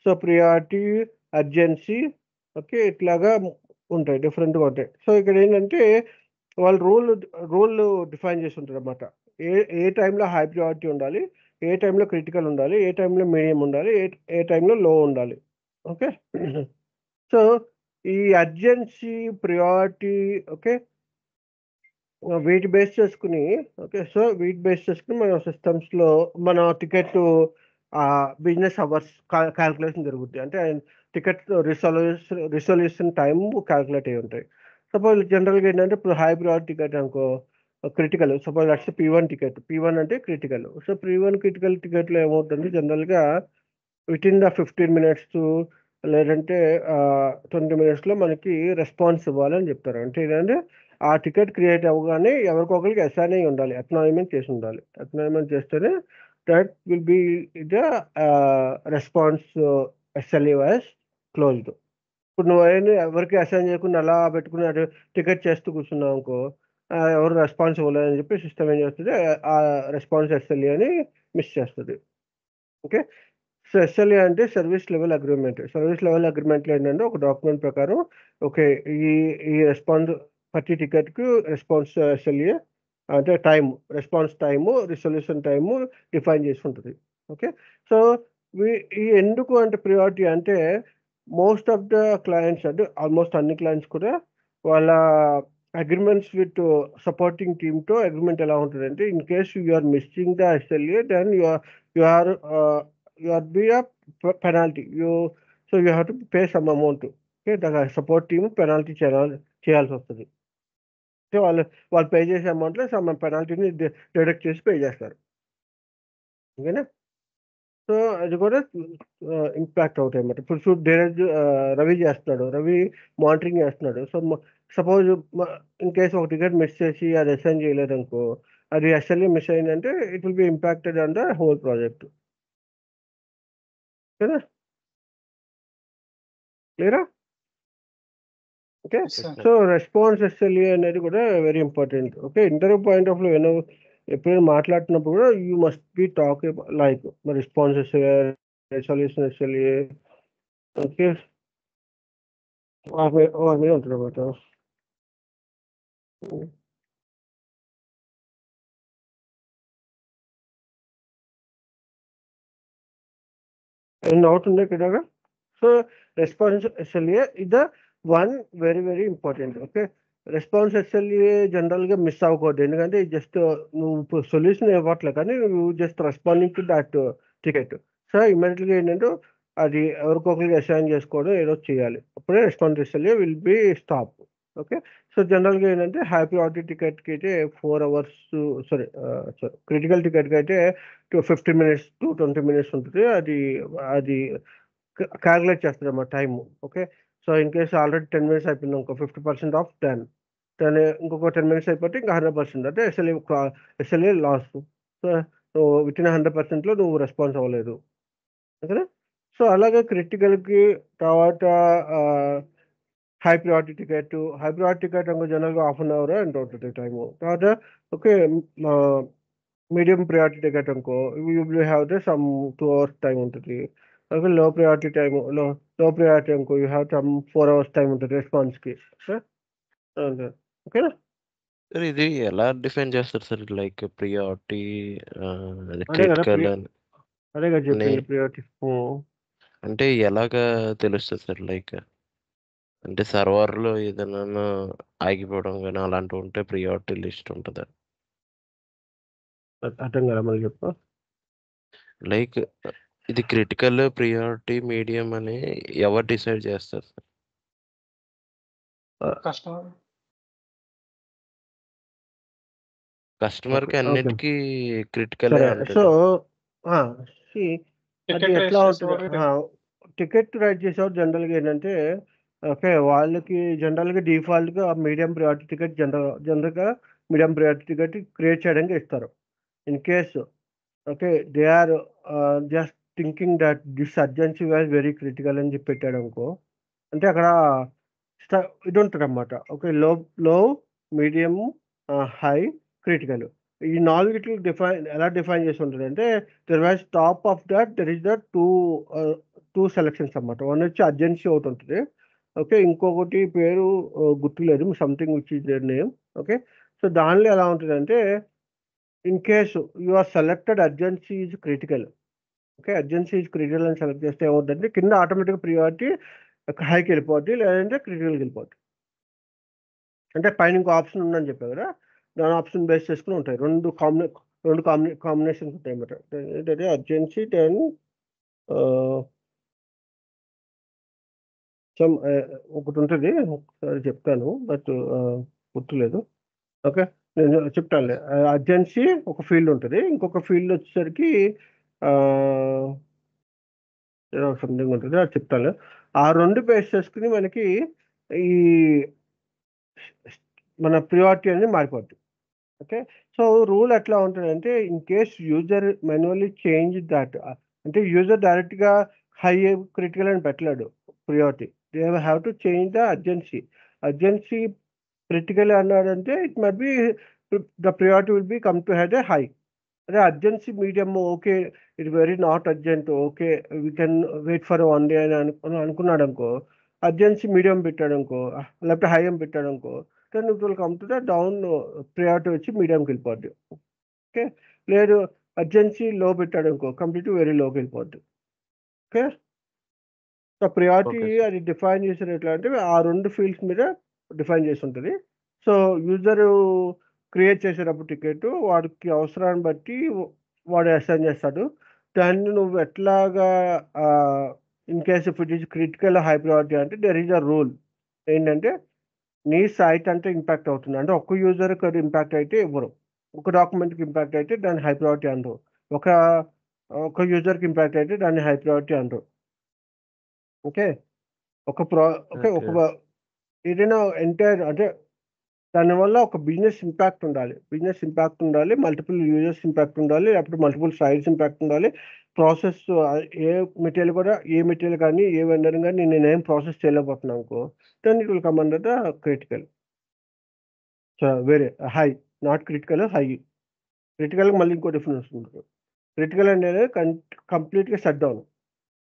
So priority, urgency, okay, ఇట్లాగా ఉంటాయి, డిఫరెంట్గా ఉంటాయి. సో ఇక్కడ ఏంటంటే వాళ్ళు రూల్ డిఫైన్ చేసి ఉంటారు అనమాట. ఏ టైంలో హై ప్రియారిటీ ఉండాలి, ఏ టైంలో క్రిటికల్ ఉండాలి, ఏ టైంలో మీడియం ఉండాలి, ఏ టైంలో లో ఉండాలి. ఓకే. సో ఈ అర్జెన్సీ, ప్రియారిటీ, ఓకే, వీటి బేస్ చేసుకుని, ఓకే, సో వీటి బేస్ చేసుకుని మన సిస్టమ్స్లో మన టికెట్ బిజినెస్ అవర్స్ క్యాల్కులేషన్ జరుగుతుంది. అంటే టికెట్ రిజల్యూషన్ టైం క్యాల్కులేట్ అయ్యి ఉంటాయి. సపోజ్ జనరల్గా ఏంటంటే ఇప్పుడు హై ప్రియారిటీ టికెట్ అనుకో, critical, suppose అట్స్ P1 ticket, P1 అంటే క్రిటికల్. సో P1 క్రిటికల్ టికెట్లో ఏమవుతుంది జనరల్గా వితిన్ ద 15 మినిట్స్ లేదంటే 20 మినిట్స్లో మనకి రెస్పాన్స్ ఇవ్వాలని చెప్తారు. అంటే ఏంటంటే ఆ టికెట్ క్రియేట్ అవ్వగానే ఎవరికొకరికి అసైన్ అయ్యి ఉండాలి, అక్నాలజ్మెంట్ చేసి ఉండాలి. అక్నాలజ్మెంట్ చేస్తేనే that will be the response SLA was closed. ఇప్పుడు నువ్వు ఎవరికి అసైన్ చేయకుండా అలా పెట్టుకుని అటు టికెట్ చేస్తూ కూర్చున్నావు అనుకో, ఎవరు రెస్పాన్స్ ఇవ్వలేదని చెప్పి సిస్టమ్ ఏం చేస్తుంది, ఆ రెస్పాన్స్ SLA అని మిస్ చేస్తుంది. ఓకే. సో SLA అంటే service level agreement. Service level అగ్రిమెంట్లో ఏంటంటే ఒక డాక్యుమెంట్ ప్రకారం ఓకే ఈ రెస్పాన్స్ ప్రతి టికెట్కి రెస్పాన్స్ SLA అంటే response time, resolution time define చేసి ఉంటుంది. ఓకే. సో ఈ ఎందుకు అంటే ప్రియారిటీ అంటే మోస్ట్ ఆఫ్ ద క్లయింట్స్, అంటే ఆల్మోస్ట్ అన్ని క్లయింట్స్ కూడా వాళ్ళ అగ్రిమెంట్స్ విత్ సపోర్టింగ్ టీమ్తో అగ్రిమెంట్ ఎలా ఉంటుందంటే in case you are missing the SLA then you are be a penalty. So you have to pay some amount. Okay, the support team penalty చేయాల్సి వస్తుంది. So వాళ్ళు pay చేసే అమౌంట్లో some పెనాల్టీని deduct చేసి pay చేస్తారు. ఓకేనా? So అది కూడా impact అవుతాయి అన్నమాట. ఇప్పుడు రవి చేస్తున్నాడు, రవి మానిటరింగ్ చేస్తున్నాడు. సో సపోజ్ ఇన్ కేసు ఒక టికెట్ మిస్ చేసి అది అసైన్ చేయలేదు అనుకో, అది SLA మిస్ అయిందంటే it will be impacted on the whole project. ఓకేనా? క్లియరా? Okay. Yes, sir. So response SLA అనేది కూడా very important. Okay. Interview point of view ఎప్పుడైనా మాట్లాడుతున్నప్పుడు కూడా you must be talk like response SLA, resolution SLA, okay, మీద ఉంటుంది అన్నమాట. డౌట్ ఉంది ఇక్కడ? So response SLA is the one very important. Okay. Response SLA జనరల్గా మిస్ అవ్వకూడదు, ఎందుకంటే జస్ట్ నువ్వు సొల్యూషన్ ఇవ్వట్లే కానీ నువ్వు just responding to that ticket. So ఇమీడియట్గా ఏంటంటే అది ఎవరికొకరికి అసైన్ చేసుకోవడం ఏదో చేయాలి, అప్పుడే response SLA will be stop. Okay. So జనరల్గా ఏంటంటే హై ప్రియారిటీ టికెట్కి అయితే 4 hours, సారీ క్రిటికల్ టికెట్కి అయితే 15 minutes to 20 minutes ఉంటుంది. అది క్యాల్కులేట్ చేస్తారు అన్నమాట time. Okay. So in case already 10 minutes అయిపోయింది అనుకో, 50% ఆఫ్ 10 ఇంకొక 10 minutes అయిపోతే ఇంకా 100%, అంటే SLA loss. So within 100%లో నువ్వు రెస్పాన్స్ అవ్వలేదు. ఓకేనా? సో అలాగే క్రిటికల్కి తర్వాత హై ప్రియారిటీ టికెట్ అనుకో జనరల్గా 1/2 hour ఎంత ఉంటుంది టైము. తర్వాత ఓకే మీడియం ప్రియారిటీ టికెట్ అనుకో you will have the sum 2 hours time ఉంటుంది. ఓకే. లో ప్రియారిటీ టైము, లో లో ప్రియారిటీ అనుకో you have some 4 hours time ఉంటుంది రెస్పాన్స్కి. ఓకేనా? సార్ ఇది ఎలా డిఫైన్ చేస్తారు సార్? లైక్ ప్రియారిటీ అదే కదా క్రిటికల్ అని అదే కదా చెప్పింది ప్రియారిటీ. అంటే ఎలాగా తెలుస్తుంది సార్? లైక్ అంటే సర్వర్లో ఏదైనా ఆగిపోవడం కానీ అలాంటివి ఉంటే ప్రియారిటీ లిస్ట్ ఉంటుందా? అర్థం కదా మళ్ళీ చెప్పు. లైక్ ఇది క్రిటికల్, ప్రియారిటీ, మీడియం అని ఎవరు డిసైడ్ చేస్తారు సార్? కస్టమర్ కస్టమర్కి ఓకే అన్నిటికీ క్రిటికల్ సరే. సో ఉంటుంది. అది టికెట్ ఎట్లా రైస్ ఉంటుంది? చేసేవారు టికెట్ రైట్ చేసేవారు జనరల్గా ఏంటంటే ఓకే వాళ్ళకి జనరల్గా డిఫాల్ట్గా మీడియం ప్రియారిటీ టికెట్ జనరల్గా మీడియం ప్రియారిటీ టికెట్ క్రియేట్ చేయడానికి ఇస్తారు. In case okay they are just thinking that this urgency was very critical అని చెప్పి పెట్టాడు అనుకో, అంటే అక్కడ ఇది ఉంటుంది అన్నమాట. ఓకే లో మీడియం హై క్రిటికల్ ఈ నాలుగిట్లు ఎలా డిఫైన్ చేసి ఉంటుంది అంటే there was top of that there is the two selections అన్నమాట. వన్ వచ్చి అర్జెన్సీ ఒకటి ఉంటుంది. ఓకే ఇంకొకటి పేరు గుర్తులేదు, something which is their name. Okay so దానిలో ఎలా ఉంటుందంటే in case you are selected urgency is critical. Okay urgency is critical అని సెలెక్ట్ చేస్తే ఏమవుతుందంటే కింద ఆటోమేటిక్గా ప్రియారిటీ హైకి వెళ్ళిపోద్ది, లేదంటే క్రిటికల్కి వెళ్ళిపోద్ది. అంటే పైన ఇంకో ఆప్షన్ ఉందని చెప్పారు కదా, దాని ఆప్షన్ బేస్ చేసుకుని ఉంటాయి. రెండు కాంబినేషన్స్ ఉంటాయి అన్నమాట. ఏంటంటే అర్జెన్సీ దెన్ ఒకటి ఉంటుంది, ఒకసారి చెప్తాను బట్ గుర్తులేదు. ఓకే నేను చెప్తానులే. అర్జెన్సీ ఒక ఫీల్డ్ ఉంటుంది, ఇంకొక ఫీల్డ్ వచ్చేసరికి సంథింగ్ ఉంటుంది, అది చెప్తాను. ఆ రెండు బేస్ చేసుకుని మనకి ఈ మన ప్రియారిటీ అనేది మారిపోద్ది. ఓకే సో రూల్ ఎట్లా ఉంటుందంటే in case user manually change that, అంటే యూజర్ డైరెక్ట్గా హై క్రిటికల్ అని పెట్టలేడు priority, they have to change the urgency critical అన్నాడంటే it must be the priority will become to had a high. అదే urgency medium okay it very not urgent, okay we can wait for 1 day అని అనుకున్నాడు అనుకో, urgency medium పెట్టాడు అనుకో, లేకపోతే high అని పెట్టాడు అనుకో, then it will come to the down, priority వచ్చి మీడియంకి వెళ్ళిపోద్ది. ఓకే లేదు అర్జెన్సీ లో పెట్టాడు అనుకో, కంప్లీట్ వెరీ లోకి వెళ్ళిపోద్ది. Okay so priority Okay, sir. అది డిఫైన్ చేసిన ఎట్లా అంటే ఆ రెండు ఫీల్డ్స్ మీద డిఫైన్ చేసి ఉంటుంది. సో యూజర్ క్రియేట్ చేసేటప్పుడు టికెట్ వాడికి అవసరాన్ని బట్టి వాడు అసైన్ చేస్తాడు. దాన్ని నువ్వు ఎట్లాగా in case if it is critical high priority అంటే దెర్ ఈజ్ అ రూల్ ఏంటంటే నీ సైట్ అంటే ఇంపాక్ట్ అవుతుంది, అంటే ఒక్క యూజర్కి అది ఇంపాక్ట్ అయితే ఇవ్వరు, ఒక డాక్యుమెంట్కి ఇంపాక్ట్ అయితే దాన్ని హై ప్రియారిటీ అనరు, ఒక యూజర్కి ఇంపాక్ట్ అయితే దాన్ని హై ప్రియారిటీ అనరు. ఓకే ఓకే ఒక ఏదైనా ఎంటైర్ అంటే దానివల్ల ఒక బిజినెస్ ఇంపాక్ట్ ఉండాలి, మల్టిపుల్ యూజర్స్ ఇంపాక్ట్ ఉండాలి, లేకపోతే మల్టిపుల్ సైడ్స్ ఇంపాక్ట్ ఉండాలి. ప్రాసెస్ ఏ మెటీరియల్ కానీ ఏ వెండర్ కానీ నేనేం ప్రాసెస్ చేయలేకపోతున్నాను అనుకో, then it will come under the critical. వేరే హై, నాట్ క్రిటికల్, హై. క్రిటికల్కి మళ్ళీ ఇంకో డిఫరెన్స్ ఉంటుంది. క్రిటికల్ అనేది కంప్లీట్గా షట్ డౌన్,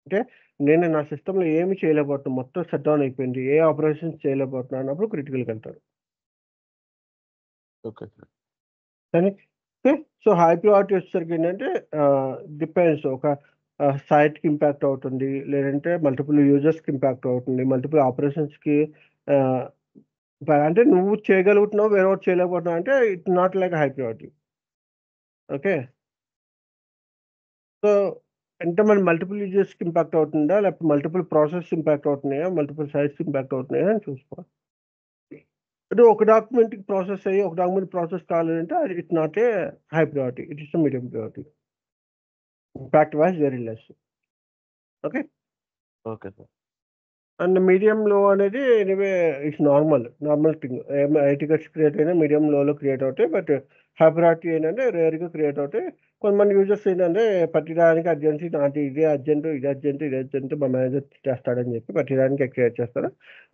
అంటే నేను నా సిస్టంలో ఏమి చేయలేకపోతున్నాను, మొత్తం షట్ డౌన్ అయిపోయింది, ఏ ఆపరేషన్స్ చేయలేకపోతున్నాను అన్నప్పుడు క్రిటికల్కి వెళ్తారు. Okay sir. కానీ ఓకే సో హై ప్రియారిటీ వచ్చేసరికి ఏంటంటే డిపెండ్స్, ఒక సైట్కి ఇంపాక్ట్ అవుతుంది, లేదంటే మల్టిపుల్ యూజర్స్కి ఇంపాక్ట్ అవుతుంది, మల్టిపుల్ ఆపరేషన్స్కి, అంటే నువ్వు చేయగలుగుతున్నావు వేరే ఒకటి చేయలేకపోతున్నావు అంటే it's not like high priority. Okay so ఎంతమంది మల్టిపుల్ యూజర్స్కి ఇంపాక్ట్ అవుతుందా, లేకపోతే మల్టిపుల్ ప్రాసెస్ ఇంపాక్ట్ అవుతున్నాయా, మల్టిపుల్ సైట్స్ ఇంపాక్ట్ అవుతున్నాయా అని చూసుకోవాలి. అంటే ఒక డాక్యుమెంట్ ప్రాసెస్ కావాలంటే it's not a high priority, it is medium priority. Impact was very less. Okay okay sir. And medium లో అనేది anyway it's normal thing. I tickets create అయినా మీడియం లోలో create అవుతాయి, బట్ హై ప్రియారిటీ ఏంటంటే రేర్గా create అవుతాయి. కొంతమంది users ఏంటంటే ప్రతిదానికి అర్జెన్సీ, నాటి ఇది అర్జెంట్ మా మేనేజర్ చేస్తాడని చెప్పి ప్రతిదానికి క్రియేట్ చేస్తారు.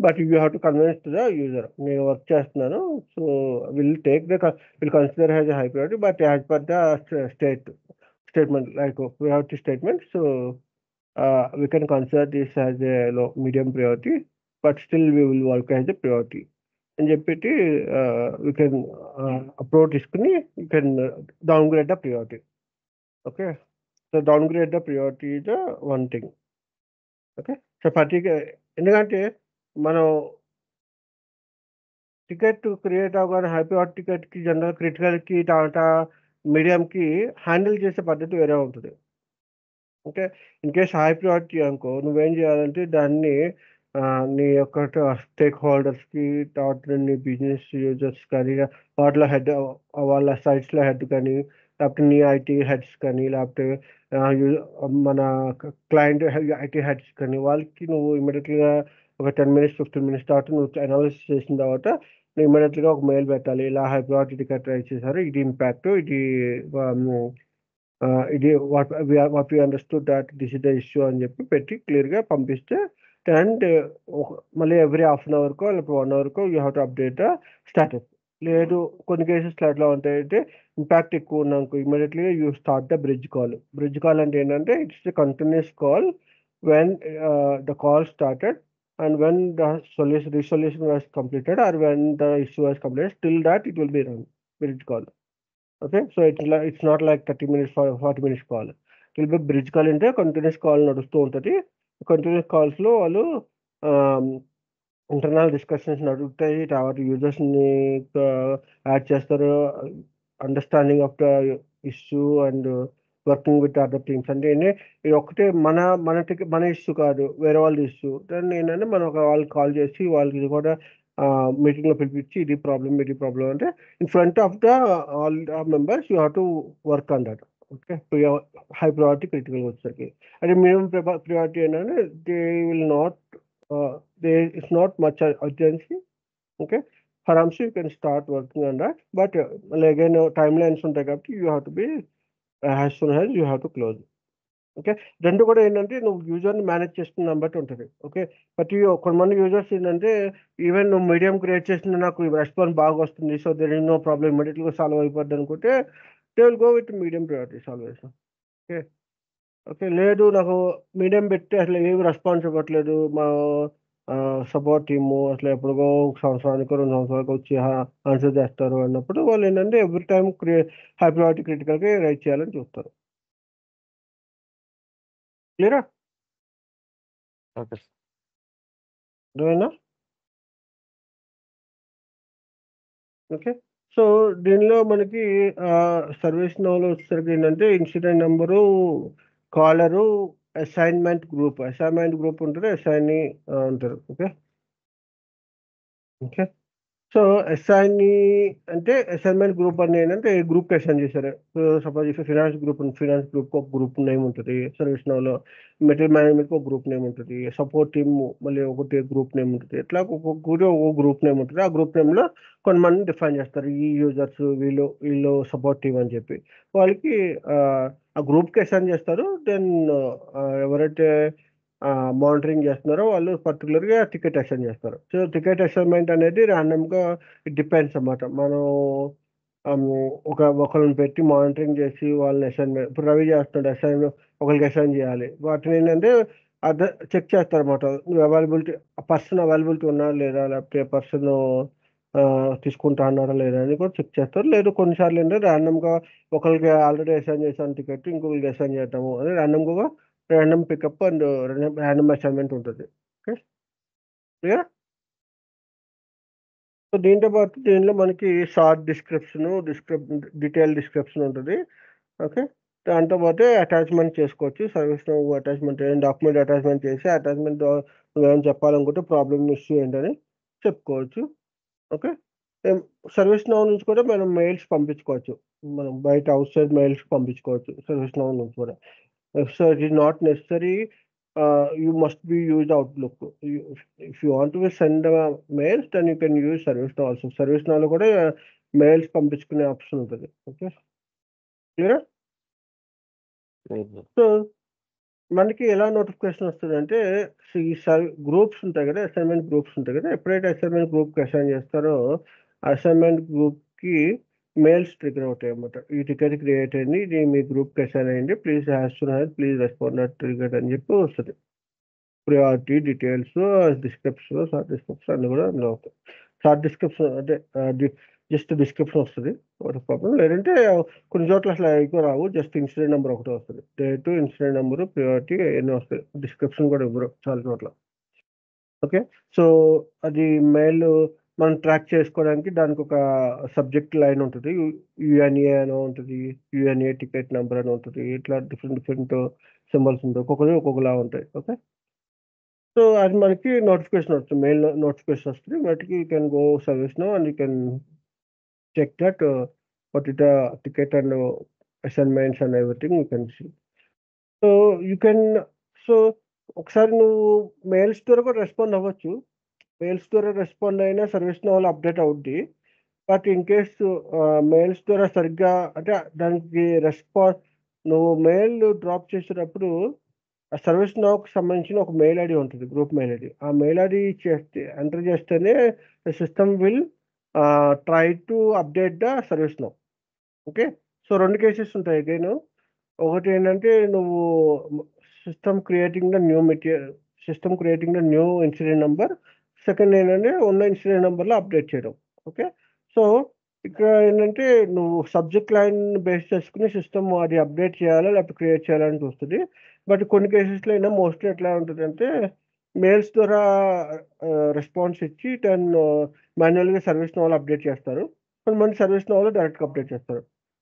But you have to convince to the user, నేను వర్క్ చేస్తున్నాను, so will consider has high priority, but as per the statement like priority statement. So we can consider this as a medium priority, but still we will work as a priority. అని చెప్పి we can approach తీసుకుని you can downgrade the priority. Okay, so downgrade the priority is the one thing. Okay, so ఎందుకంటే మనం ticket create అవ్వగానే high priority టికెట్కి general క్రిటికల్కి టాటా మీడియంకి హ్యాండిల్ చేసే పద్ధతి వేరే ఉంటుంది. Okay, in case high priority అనుకో నువ్వేం చేయాలంటే దాన్ని నీ యొక్క స్టేక్ హోల్డర్స్కి తర్వాత నీ బిజినెస్ యూజర్స్ కానీ వాటిలో హెడ్ వాళ్ళ సైట్స్లో హెడ్ కానీ లేకపోతే నీ ఐటీ హెడ్స్ కానీ లేకపోతే మన క్లయింట్ ఐటీ హెడ్స్ కానీ వాళ్ళకి నువ్వు ఇమీడియట్గా ఒక 10 minutes 15 minutes తర్వాత నువ్వు అనాలిసిస్ చేసిన తర్వాత నువ్వు ఇమీడియట్గా ఒక మెయిల్ పెట్టాలి, ఇలా హై ప్రియారిటీ టికెట్ ట్రై చేశారు, ఇది ఇంపాక్ట్, ఇది what we understood that this is the issue అని చెప్పి పెట్టి క్లియర్గా పంపిస్తే అండ్ మళ్ళీ ఎవ్రీ హాఫ్ అన్ అవర్కో లేకపోతే 1 hourకో you have to update the status. లేదు కొన్ని కేసెస్లో ఎట్లా ఉంటాయంటే ఇంపాక్ట్ ఎక్కువ ఉన్నాకు ఇమీడియట్లీగా you start the bridge call. Bridge call అంటే ఏంటంటే it's the continuous call when the call started and when the resolution was completed or when the issue was completed, till that it will be run bridge call. Okay, so it's not like 30 minutes or 40 minutes call. It will be bridge call into continuous call నడుస్తూ ఉంటుంది. Continuous calls లో వాళ్ళు internal discussions నడుగుతాయి, తర్వాత యూజర్స్ని add చేస్తారు, understanding of the issue and working with other teams. అంటే ఇది ఒకటే మన ఇష్యూ కాదు, వేరే వాళ్ళ ఇష్యూ. దాన్ని ఏంటంటే మనం వాళ్ళకి కాల్ చేసి వాళ్ళకి కూడా మీటింగ్లో పిలిపించి ఇది ప్రాబ్లం అంటే in front of the all members you have to work on that. Okay, high priority critical వచ్చేసరికి అంటే మినిమం ప్రియారిటీ ఏంటంటే they will not it's not much urgency. Okay, ఆరామ్స్ you can start working on that, but again timelines ఉంటాయి కాబట్టి you have to be as soon as you have to close. Okay, రెండు కూడా ఏంటంటే నువ్వు యూజర్ని manage చేస్తున్న బట్టి ఉంటుంది. ఓకే, బట్ కొంతమంది యూజర్స్ ఏంటంటే ఈవెన్ నువ్వు మీడియం క్రియేట్ చేసిన నాకు రెస్పాన్స్ బాగా వస్తుంది, so there is no problem, ఇమీడియట్గా సాల్వ్ అయిపోద్ది అనుకుంటే they will go with medium priorities always. Okay okay, లేదు నాకు మీడియం పెట్టి అసలు ఏమి రెస్పాన్స్ ఇవ్వట్లేదు మా సపోర్ట్ టీము, అసలు ఎప్పుడుగో సంవత్సరానికి 2 సంవత్సరాలకు వచ్చి ఆన్సర్ చేస్తారు అన్నప్పుడు వాళ్ళు ఏంటంటే ఎవ్రీ టైం హై ప్రియారిటీ క్రిటికల్కి రైట్ చేయాలని చూస్తారు. క్లియరా? ఓకే అర్థమైందా? ఓకే, సో దీనిలో మనకి సర్వీస్ నోలో వచ్చేసరికి ఏంటంటే incident number, collar, assignment group ఉంటుంది, అసైనీ ఉంటారు. ఓకే ఓకే, సో అసైనీ అంటే అసైన్మెంట్ గ్రూప్ అని ఏంటంటే గ్రూప్కి అసైన్ చేశారు. సో సపోజ్ ఇప్పుడు ఫినాన్స్ గ్రూప్ ఒక గ్రూప్ నేమ్ ఉంటుంది, సర్వీస్ నోలో మెటీరియల్ మేనేజ్మెంట్కి ఒక గ్రూప్ నేమ్ ఉంటుంది, సపోర్ట్ టీమ్ మళ్ళీ ఒకటి గ్రూప్ నేమ్ ఉంటుంది, ఇట్లా ఒక్కొక్క గ్రూప్ నేమ్ ఉంటుంది. ఆ గ్రూప్ నేమ్లో కొంతమంది డిఫైన్ చేస్తారు, ఈ యూజర్స్ వీళ్ళు సపోర్ట్ టీమ్ అని చెప్పి వాళ్ళకి ఆ గ్రూప్కి అసైన్ చేస్తారు. దెన్ ఎవరైతే మానిటరింగ్ చేస్తున్నారో వాళ్ళు పర్టికులర్గా టికెట్ అసైన్ చేస్తారు. సో టికెట్ అసైన్మెంట్ అనేది ర్యాండమ్గా ఇట్ డిపెండ్స్ అన్నమాట. మనం ఒకరిని పెట్టి మానిటరింగ్ చేసి వాళ్ళని అసైన్మెంట్, ఇప్పుడు రవి చేస్తున్నాడు ఒకరికి అసైన్ చేయాలి, వాటిని ఏంటంటే చెక్ చేస్తారు అన్నమాట. నువ్వు పర్సన్ అవైలబిలిటీ ఉన్నారా లేదా, లేకపోతే పర్సన్ తీసుకుంటా అన్నారా లేదా అని కూడా చెక్ చేస్తారు. లేదు కొన్నిసార్లు ఏంటంటే ర్యాండమ్గా ఒకరికి ఆల్రెడీ అసైన్ చేశాను టికెట్, ఇంకొకరికి అసైన్ చేయటము అని random pickup and random assignment ఉంటుంది. Okay clear? సో దీంట్లో మనకి షార్ట్ డీటెయిల్ డిస్క్రిప్షన్ ఉంటుంది. ఓకే, దాంతో పాటు అటాచ్మెంట్ చేసుకోవచ్చు. సర్వీస్ అటాచ్మెంట్ డాక్యుమెంట్ అటాచ్మెంట్ చేసి అటాచ్మెంట్ నువ్వేం చెప్పాలనుకుంటే ప్రాబ్లమ్ ఇష్యూ ఏంటని చెప్పుకోవచ్చు. ఓకే, సర్వీస్ నౌ నుంచి కూడా మనం మెయిల్స్ పంపించుకోవచ్చు, మనం బయట అవుట్ సైడ్ మెయిల్స్ పంపించుకోవచ్చు సర్వీస్ నౌ నుంచి కూడా. So it is not necessary you must be used Outlook. If you want to send mails, then you can use ServiceNow also. ServiceNow లో కూడా మెయిల్స్ పంపించుకునే ఆప్షన్ ఉంటుంది. Okay clear? సో మనకి ఎలా notification వస్తుంది అంటే ఈ గ్రూప్స్ ఉంటాయి కదా, అసైన్మెంట్ గ్రూప్స్ ఉంటాయి కదా, ఎప్పుడైతే అసైన్మెంట్ గ్రూప్కి అసైన్ చేస్తారో అసైన్మెంట్ గ్రూప్కి మెయిల్స్ ట్రిగ్గర్ అవుతాయి అన్నమాట. ఈ టికెట్ క్రియేట్ అయింది, ఇది మీ గ్రూప్కి అసైన్ అయింది, ప్లీజ్ ప్లీజ్ రెస్పాండ్ ట్రిగ్గర్ అని చెప్పి వస్తుంది. Priority details, description, short description అన్ని కూడా అందులో అవుతాయి. షార్ట్ డిస్క్రిప్షన్ అంటే జస్ట్ డిస్క్రిప్షన్ వస్తుంది, వాటి ప్రాబ్లం. లేదంటే కొన్ని చోట్ల అసలు ఎక్కువ రావు, జస్ట్ ఇన్సిడెంట్ నెంబర్ ఒకటే వస్తుంది. డేట్, ఇన్సిడెంట్ నెంబరు, ప్రియారిటీ అవన్నీ వస్తాయి. డిస్క్రిప్షన్ కూడా ఇవ్వరు చాలా చోట్ల. ఓకే, సో అది మెయిల్ మనం ట్రాక్ చేసుకోవడానికి దానికి ఒక సబ్జెక్ట్ లైన్ ఉంటుంది, యుఎన్ఏ అని ఉంటుంది, యుఎన్ఏ టికెట్ నెంబర్ అని ఉంటుంది. ఇట్లా డిఫరెంట్ సింబల్స్ ఉంటాయి, ఒక్కొక్కలా ఉంటాయి. ఓకే, సో అది మనకి నోటిఫికేషన్ వస్తుంది, మెయిల్ నోటిఫికేషన్ వస్తుంది. వాటికి you can go service now and you can check that what is the ticket and assignments and everything you can see. So you can, so ఒకసారి నువ్వు మెయిల్స్ ద్వారా కూడా respond అవ్వచ్చు. మెయిల్స్ ద్వారా respond అయినా service now update అవుద్ది. But in case mails ద్వారా సరిగ్గా అంటే దానికి నువ్వు మెయిల్ డ్రాప్ చేసేటప్పుడు ఆ సర్వీస్ నౌకి సంబంధించిన ఒక మెయిల్ ఐడి ఉంటుంది, గ్రూప్ మెయిల్ ఐడి. ఆ మెయిల్ ఐడి ఎంటర్ చేస్తేనే system will try to update the service now. Okay, so 2 cases ఉంటాయి అగైన్. ఒకటి ఏంటంటే నువ్వు system creating the new incident number. Second ఏంటంటే ఉన్న ఇన్సిడెంట్ నెంబర్లో అప్డేట్ చేయడం. ఓకే, సో ఇక్కడ ఏంటంటే నువ్వు సబ్జెక్ట్ లైన్ బేస్ చేసుకుని సిస్టమ్ అది అప్డేట్ చేయాలా లేకపోతే క్రియేట్ చేయాలని చూస్తుంది. బట్ కొన్ని కేసెస్లో అయినా మోస్ట్లీ ఎట్లా ఉంటుందంటే మెయిల్స్ ద్వారా రెస్పాన్స్ ఇచ్చి మాన్యువల్గా సర్వీస్ నోలో అప్డేట్ చేస్తారు. కొంతమంది సర్వీస్ నోలో డైరెక్ట్గా అప్డేట్ చేస్తారు.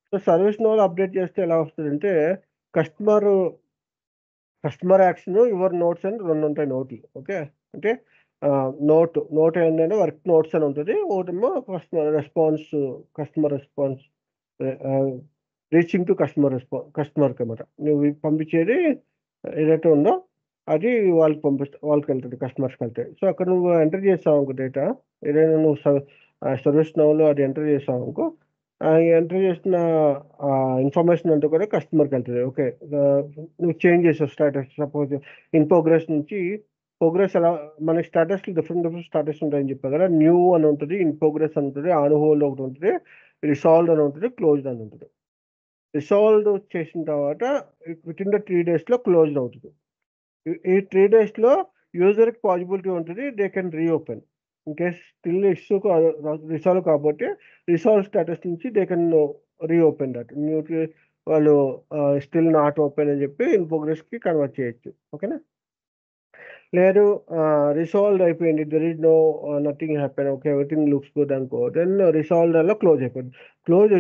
సో సర్వీస్ నోలో అప్డేట్ చేస్తే ఎలా వస్తుందంటే కస్టమర్ యాక్షన్, యువర్ నోట్స్ అని 2 ఉంటాయి నోట్లు. ఓకే, అంటే నోట్ ఏంటంటే వర్క్ నోట్స్ అని ఉంటుంది, ఒకటేమో కస్టమర్ రెస్పాన్స్ రీచింగ్ టు కస్టమర్కి అనమాట. నువ్వు పంపించేది ఏదైతే ఉందో అది వాళ్ళకి వెళ్తుంది, కస్టమర్స్కి వెళ్తాయి. సో అక్కడ నువ్వు ఎంటర్ చేసావు అనుకో డేటా, ఏదైనా నువ్వు సర్వీస్ నౌలో అది ఎంటర్ చేసావు అనుకో, ఎంటర్ చేసిన ఇన్ఫర్మేషన్ అంతా కూడా కస్టమర్కి వెళ్తుంది. ఓకే, నువ్వు చేంజ్ చేసావు స్టాటస్, సపోజ్ ఇన్ ప్రోగ్రెస్ నుంచి ప్రోగ్రెస్ ఎలా, మన స్టాటస్లో డిఫరెంట్ స్టాటస్ ఉంటాయని చెప్పారు కదా. న్యూ అని ఉంటుంది, ఇన్ ప్రోగ్రెస్ అని ఉంటుంది, ఆన్ హోల్డ్ ఒకటి ఉంటుంది, రిసాల్వ్డ్ అని ఉంటుంది, క్లోజ్డ్ అని ఉంటుంది. రిసాల్వ్డ్ చేసిన తర్వాత విత్ ఇన్ ద 3 daysలో క్లోజ్డ్ అవుతుంది. ఈ 3 daysలో యూజర్కి పాసిబిలిటీ ఉంటుంది, they can reopen. In case still issue resolve కాబట్టి రిసాల్వ్ స్టేటస్ నుంచి దే కెన్ రీఓపెన్ దట్. వాళ్ళు స్టిల్ నాట్ ఓపెన్ అని చెప్పి ఇన్ ప్రోగ్రెస్కి కన్వర్ట్ చేయొచ్చు. ఓకేనా, లేదు రిసాల్వ్డ్ అయిపోయింది, there is nothing happen, okay everything looks good అనుకో, దెన్ రిసాల్వ్డ్ అలా క్లోజ్ అయిపోయింది.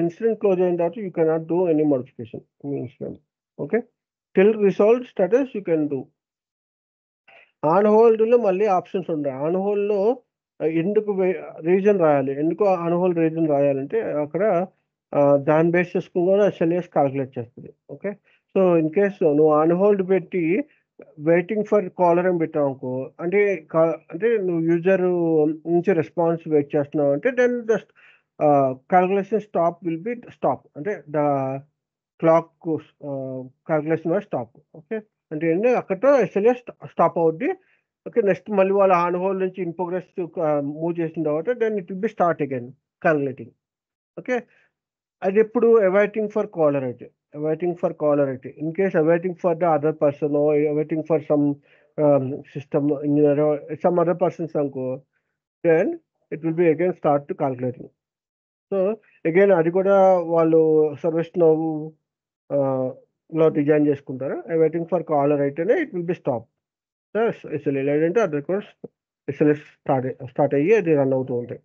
ఇన్సిడెంట్ క్లోజ్ అయిన తర్వాత you cannot do any modification incident. Okay, till resolved status you can do. On హోల్డ్లో మళ్ళీ ఆప్షన్స్ ఉంటాయి. ఆన్ హోల్డ్లో ఎందుకు రీజన్ రాయాలి, ఎందుకు ఆన్ హోల్డ్ రీజన్ రాయాలంటే అక్కడ దాని బేస్ చేసుకుని కూడా ఎస్ఎల్ఏస్ క్యాలిక్యులేట్ చేస్తుంది. ఓకే, సో ఇన్ కేస్ నువ్వు ఆన్ హోల్డ్ పెట్టి వెయిటింగ్ ఫర్ కాలర్ అని పెట్టావు అనుకో, అంటే నువ్వు యూజర్ నుంచి రెస్పాన్స్ వెయిట్ చేస్తున్నావు అంటే then the calculation will be stop, అంటే the clock calculation was stop. Okay, అంటే ఏంటి అక్కడతో ఎస్ఎల్ఏ స్టాప్ అవుద్ది. ఓకే, నెక్స్ట్ మళ్ళీ వాళ్ళ ఆన్ హోల్డ్ నుంచి ఇన్ ప్రోగ్రెస్ మూవ్ చేసిన తర్వాత then it will be start again calculating. Okay, అది ఎప్పుడు awaiting for caller అయితే in case awaiting for the other person or awaiting for some system engineer or some other persons అనుకో, then it will be again start to calculating. So again అది కూడా వాళ్ళు service లో design చేసుకుంటారు. awaiting for caller అయితేనే it will be stop. SLA లేదంటే అది కూడా ఎస్ఎల్ఏ స్టార్ట్ అయ్యి అది రన్ అవుతూ ఉంటాయి.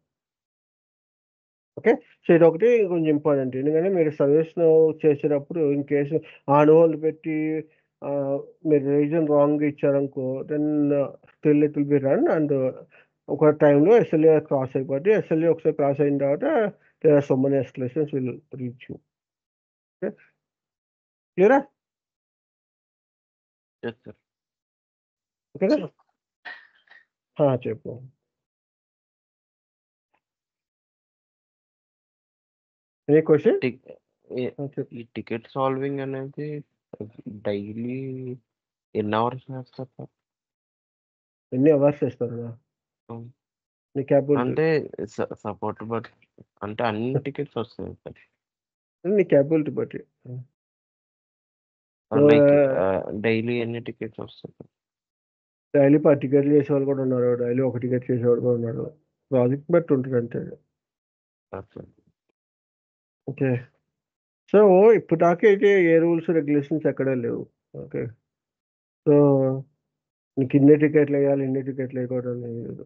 ఓకే, సో ఇదొకటి కొంచెం ఇంపార్టెంట్, ఎందుకంటే మీరు సర్వీస్ చేసేటప్పుడు ఇన్ కేసు ఆన్ హోల్డ్ పెట్టి మీరు రీజన్ రాంగ్ ఇచ్చారనుకో, then still it will be run and ఒక టైంలో ఎస్ఎల్ఏ క్రాస్ అయిపోద్ది. ఎస్ఎల్ఏ ఒకసారి క్రాస్ అయిన తర్వాత so many escalations will reach you. Okay, క్లియరా? ఓకేనా, చెప్పు. Any question? ఈ టికెట్ సాల్వింగ్ అనేది డైలీ ఎన్ని అవర్స్ చేస్తారు సార్? ఎన్ని అవర్స్ చేస్తారు? నీ క్యాపబిలిటీ అంటే సపోర్ట్ బట్ అంటే అన్ని టికెట్స్ వస్తాయి సార్. నీ క్యాపబిలిటీ బట్టి. లైక్ డైలీ ఎన్ని టికెట్స్ వస్తాయి సార్? డైలీ 10 టికెట్లు చేసేవాళ్ళు కూడా ఉన్నారు, డైలీ 1 టికెట్ చేసేవాళ్ళు కూడా ఉన్నారు. ప్రాజెక్ట్ బట్టి ఉంటుంది అంతే. ఓకే. ఓకే. సో ఇప్పుడు దాకా అయితే ఏ రూల్స్ రెగ్యులేషన్స్ ఎక్కడా లేవు. ఓకే. సో నీకు ఇన్ని టికెట్లు వేయాలి, ఇన్ని టికెట్లు వేయకూడదు లేదు.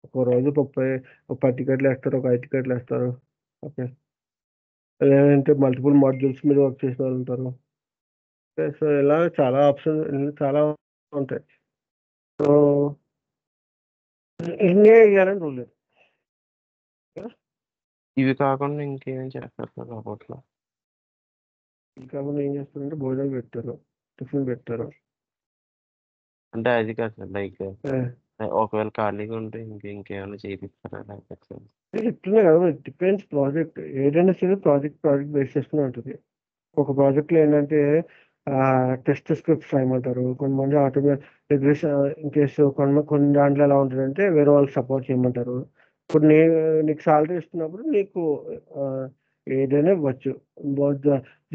ఒక రోజు 10 టికెట్లు వేస్తారు, ఒక 5 టికెట్లు వేస్తారు. ఓకే. లేదంటే మల్టిపుల్ మాడ్యూల్స్ మీద వర్క్ చేసిన వాళ్ళు ఉంటారు. ఓకే. సో ఇలా చాలా ఆప్షన్ చాలా ఉంటాయి. సో ఇన్నే వేయాలని రూల్ లేదు. ఇవి కాకుండా ఇంకేం చేస్తారు సార్ సపోర్ట్లో? ఇంకా మనం ఏం చేస్తారంటే భోజనం పెట్టారు, టిఫిన్ పెట్టారు. అంటే అది కాదు సార్, లైక్ ఏ, ఒకవేళ ఖాళీగా ఉంటే ఇంకేమైనా చేపిస్తారా లేకపోతే? నేను చెప్తున్నా కదా, డిపెండ్స్ ప్రాజెక్ట్. ఏదైనా సరే ప్రాజెక్ట్ బేస్ చేసుకుని ఉంటుంది. ఒక ప్రాజెక్ట్లో ఏంటంటే టెస్ట్ స్క్రిప్ట్స్ రాయమంటారు, కొంతమంది ఆటోమేటిక్ ఇన్ కేసు కొన్ని దాంట్లో ఎలా ఉంటుందంటే వేరే వాళ్ళకి సపోర్ట్ చేయమంటారు. ఇప్పుడు నీకు సాలరీ ఇస్తున్నప్పుడు నీకు ఆ, ఏదైనా ఇవ్వచ్చు.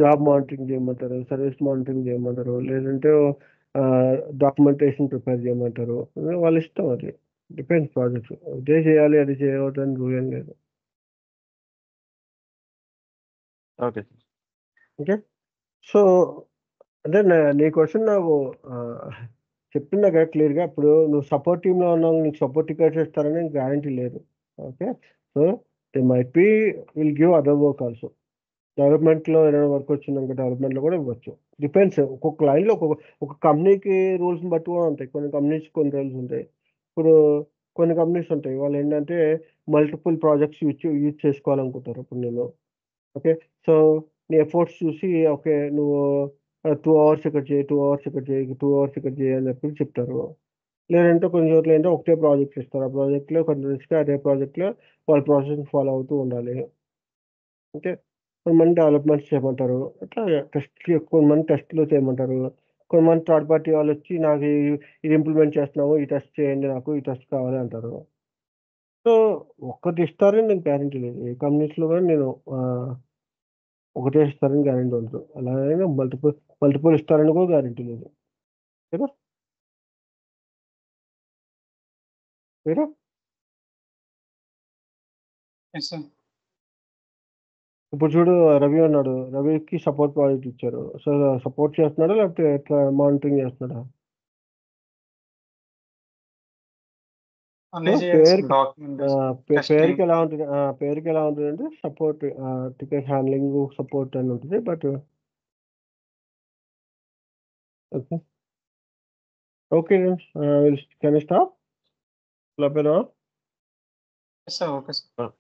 జాబ్ మానిటరింగ్ చేయమంటారు, సర్వీస్ మానిటరింగ్ చేయమంటారు, లేదంటే డాక్యుమెంటేషన్ ప్రిపేర్ చేయమంటారు. వాళ్ళ ఇష్టం అది. Depends project. ఇదే చేయాలి అది చేయవద్దు అని రూల్ ఏం లేదు. Okay sir. ఓకే. సో అంటే నీ క్వశ్చన్ నాకు చెప్తున్నా కదా క్లియర్గా. ఇప్పుడు నువ్వు సపోర్ట్ టీంలో ఉన్నావు, నీకు సపోర్ట్ టికెట్స్ ఇస్తారని గ్యారంటీ లేదు. Okay. So they might B will give other work also. డెవలప్మెంట్లో ఏదైనా వర్క్ వచ్చిందనుకో డెవలప్మెంట్లో కూడా ఇవ్వచ్చు. డిపెండ్స్. ఒక్కొక్క లైన్లో ఒక కంపెనీకి రూల్స్ని బట్టి కూడా ఉంటాయి. కొన్ని కంపెనీస్ కొన్ని రూల్స్ ఉంటాయి. ఇప్పుడు కొన్ని కంపెనీస్ ఉంటాయి, వాళ్ళు ఏంటంటే మల్టిపుల్ ప్రాజెక్ట్స్ యూజ్ చేసుకోవాలనుకుంటారు. ఇప్పుడు నేను ఓకే. సో నీ ఎఫర్ట్స్ చూసి ఓకే నువ్వు 2 అవర్స్ ఇక్కడ చేయి, 2 అవర్స్ ఇక్కడ చేయి, 2 అవర్స్ ఇక్కడ చేయి అని చెప్పి చెప్తారు. లేదంటే కొన్ని చోట్ల ఏంటంటే ఒకటే ప్రాజెక్ట్ ఇస్తారు. ఆ ప్రాజెక్ట్లో కంటిన్యూస్గా అదే ప్రాజెక్ట్లో వాళ్ళ ప్రాసెస్ ఫాలో అవుతూ ఉండాలి. ఓకే. కొంతమంది డెవలప్మెంట్స్ చేయమంటారు, అట్లా కొంతమంది టెస్ట్లు చేయమంటారు. కొంతమంది థర్డ్ పార్టీ వాళ్ళు వచ్చి నాకు ఇది ఇంప్లిమెంట్ చేస్తున్నాము, ఈ టెస్ట్ చేయండి, నాకు ఈ టెస్ట్ కావాలి అంటారు. సో ఒక్కటి ఇస్తారని నేను గ్యారంటీ లేదు. ఏ కంపెనీస్లో కూడా నేను ఒకటే ఇస్తారని గ్యారంటీ ఉండదు. అలాగే మల్టిపుల్ ఇస్తారని కూడా గ్యారంటీ లేదు. ఓకేనా? ఓకేనా? Yes, sir. ఇప్పుడు చూడు, రవి ఉన్నాడు, రవికి సపోర్ట్ ప్రాజెక్ట్ ఇచ్చారు. సో సపోర్ట్ చేస్తున్నాడా లేకపోతే ఎట్లా మానిటరింగ్ చేస్తున్నాడా? అన్నీ సో చేయాలి సార్. పేరుకి డాక్యుమెంటేషన్, పేరుకి ఎలా ఉంటుంది, పేరుకి ఎలా ఉంటుంది అంటే సపోర్ట్, టికెట్ హ్యాండ్లింగ్ సపోర్ట్ అని ఉంటుంది. But okay. Okay. Can stop? Sir. Okay sir.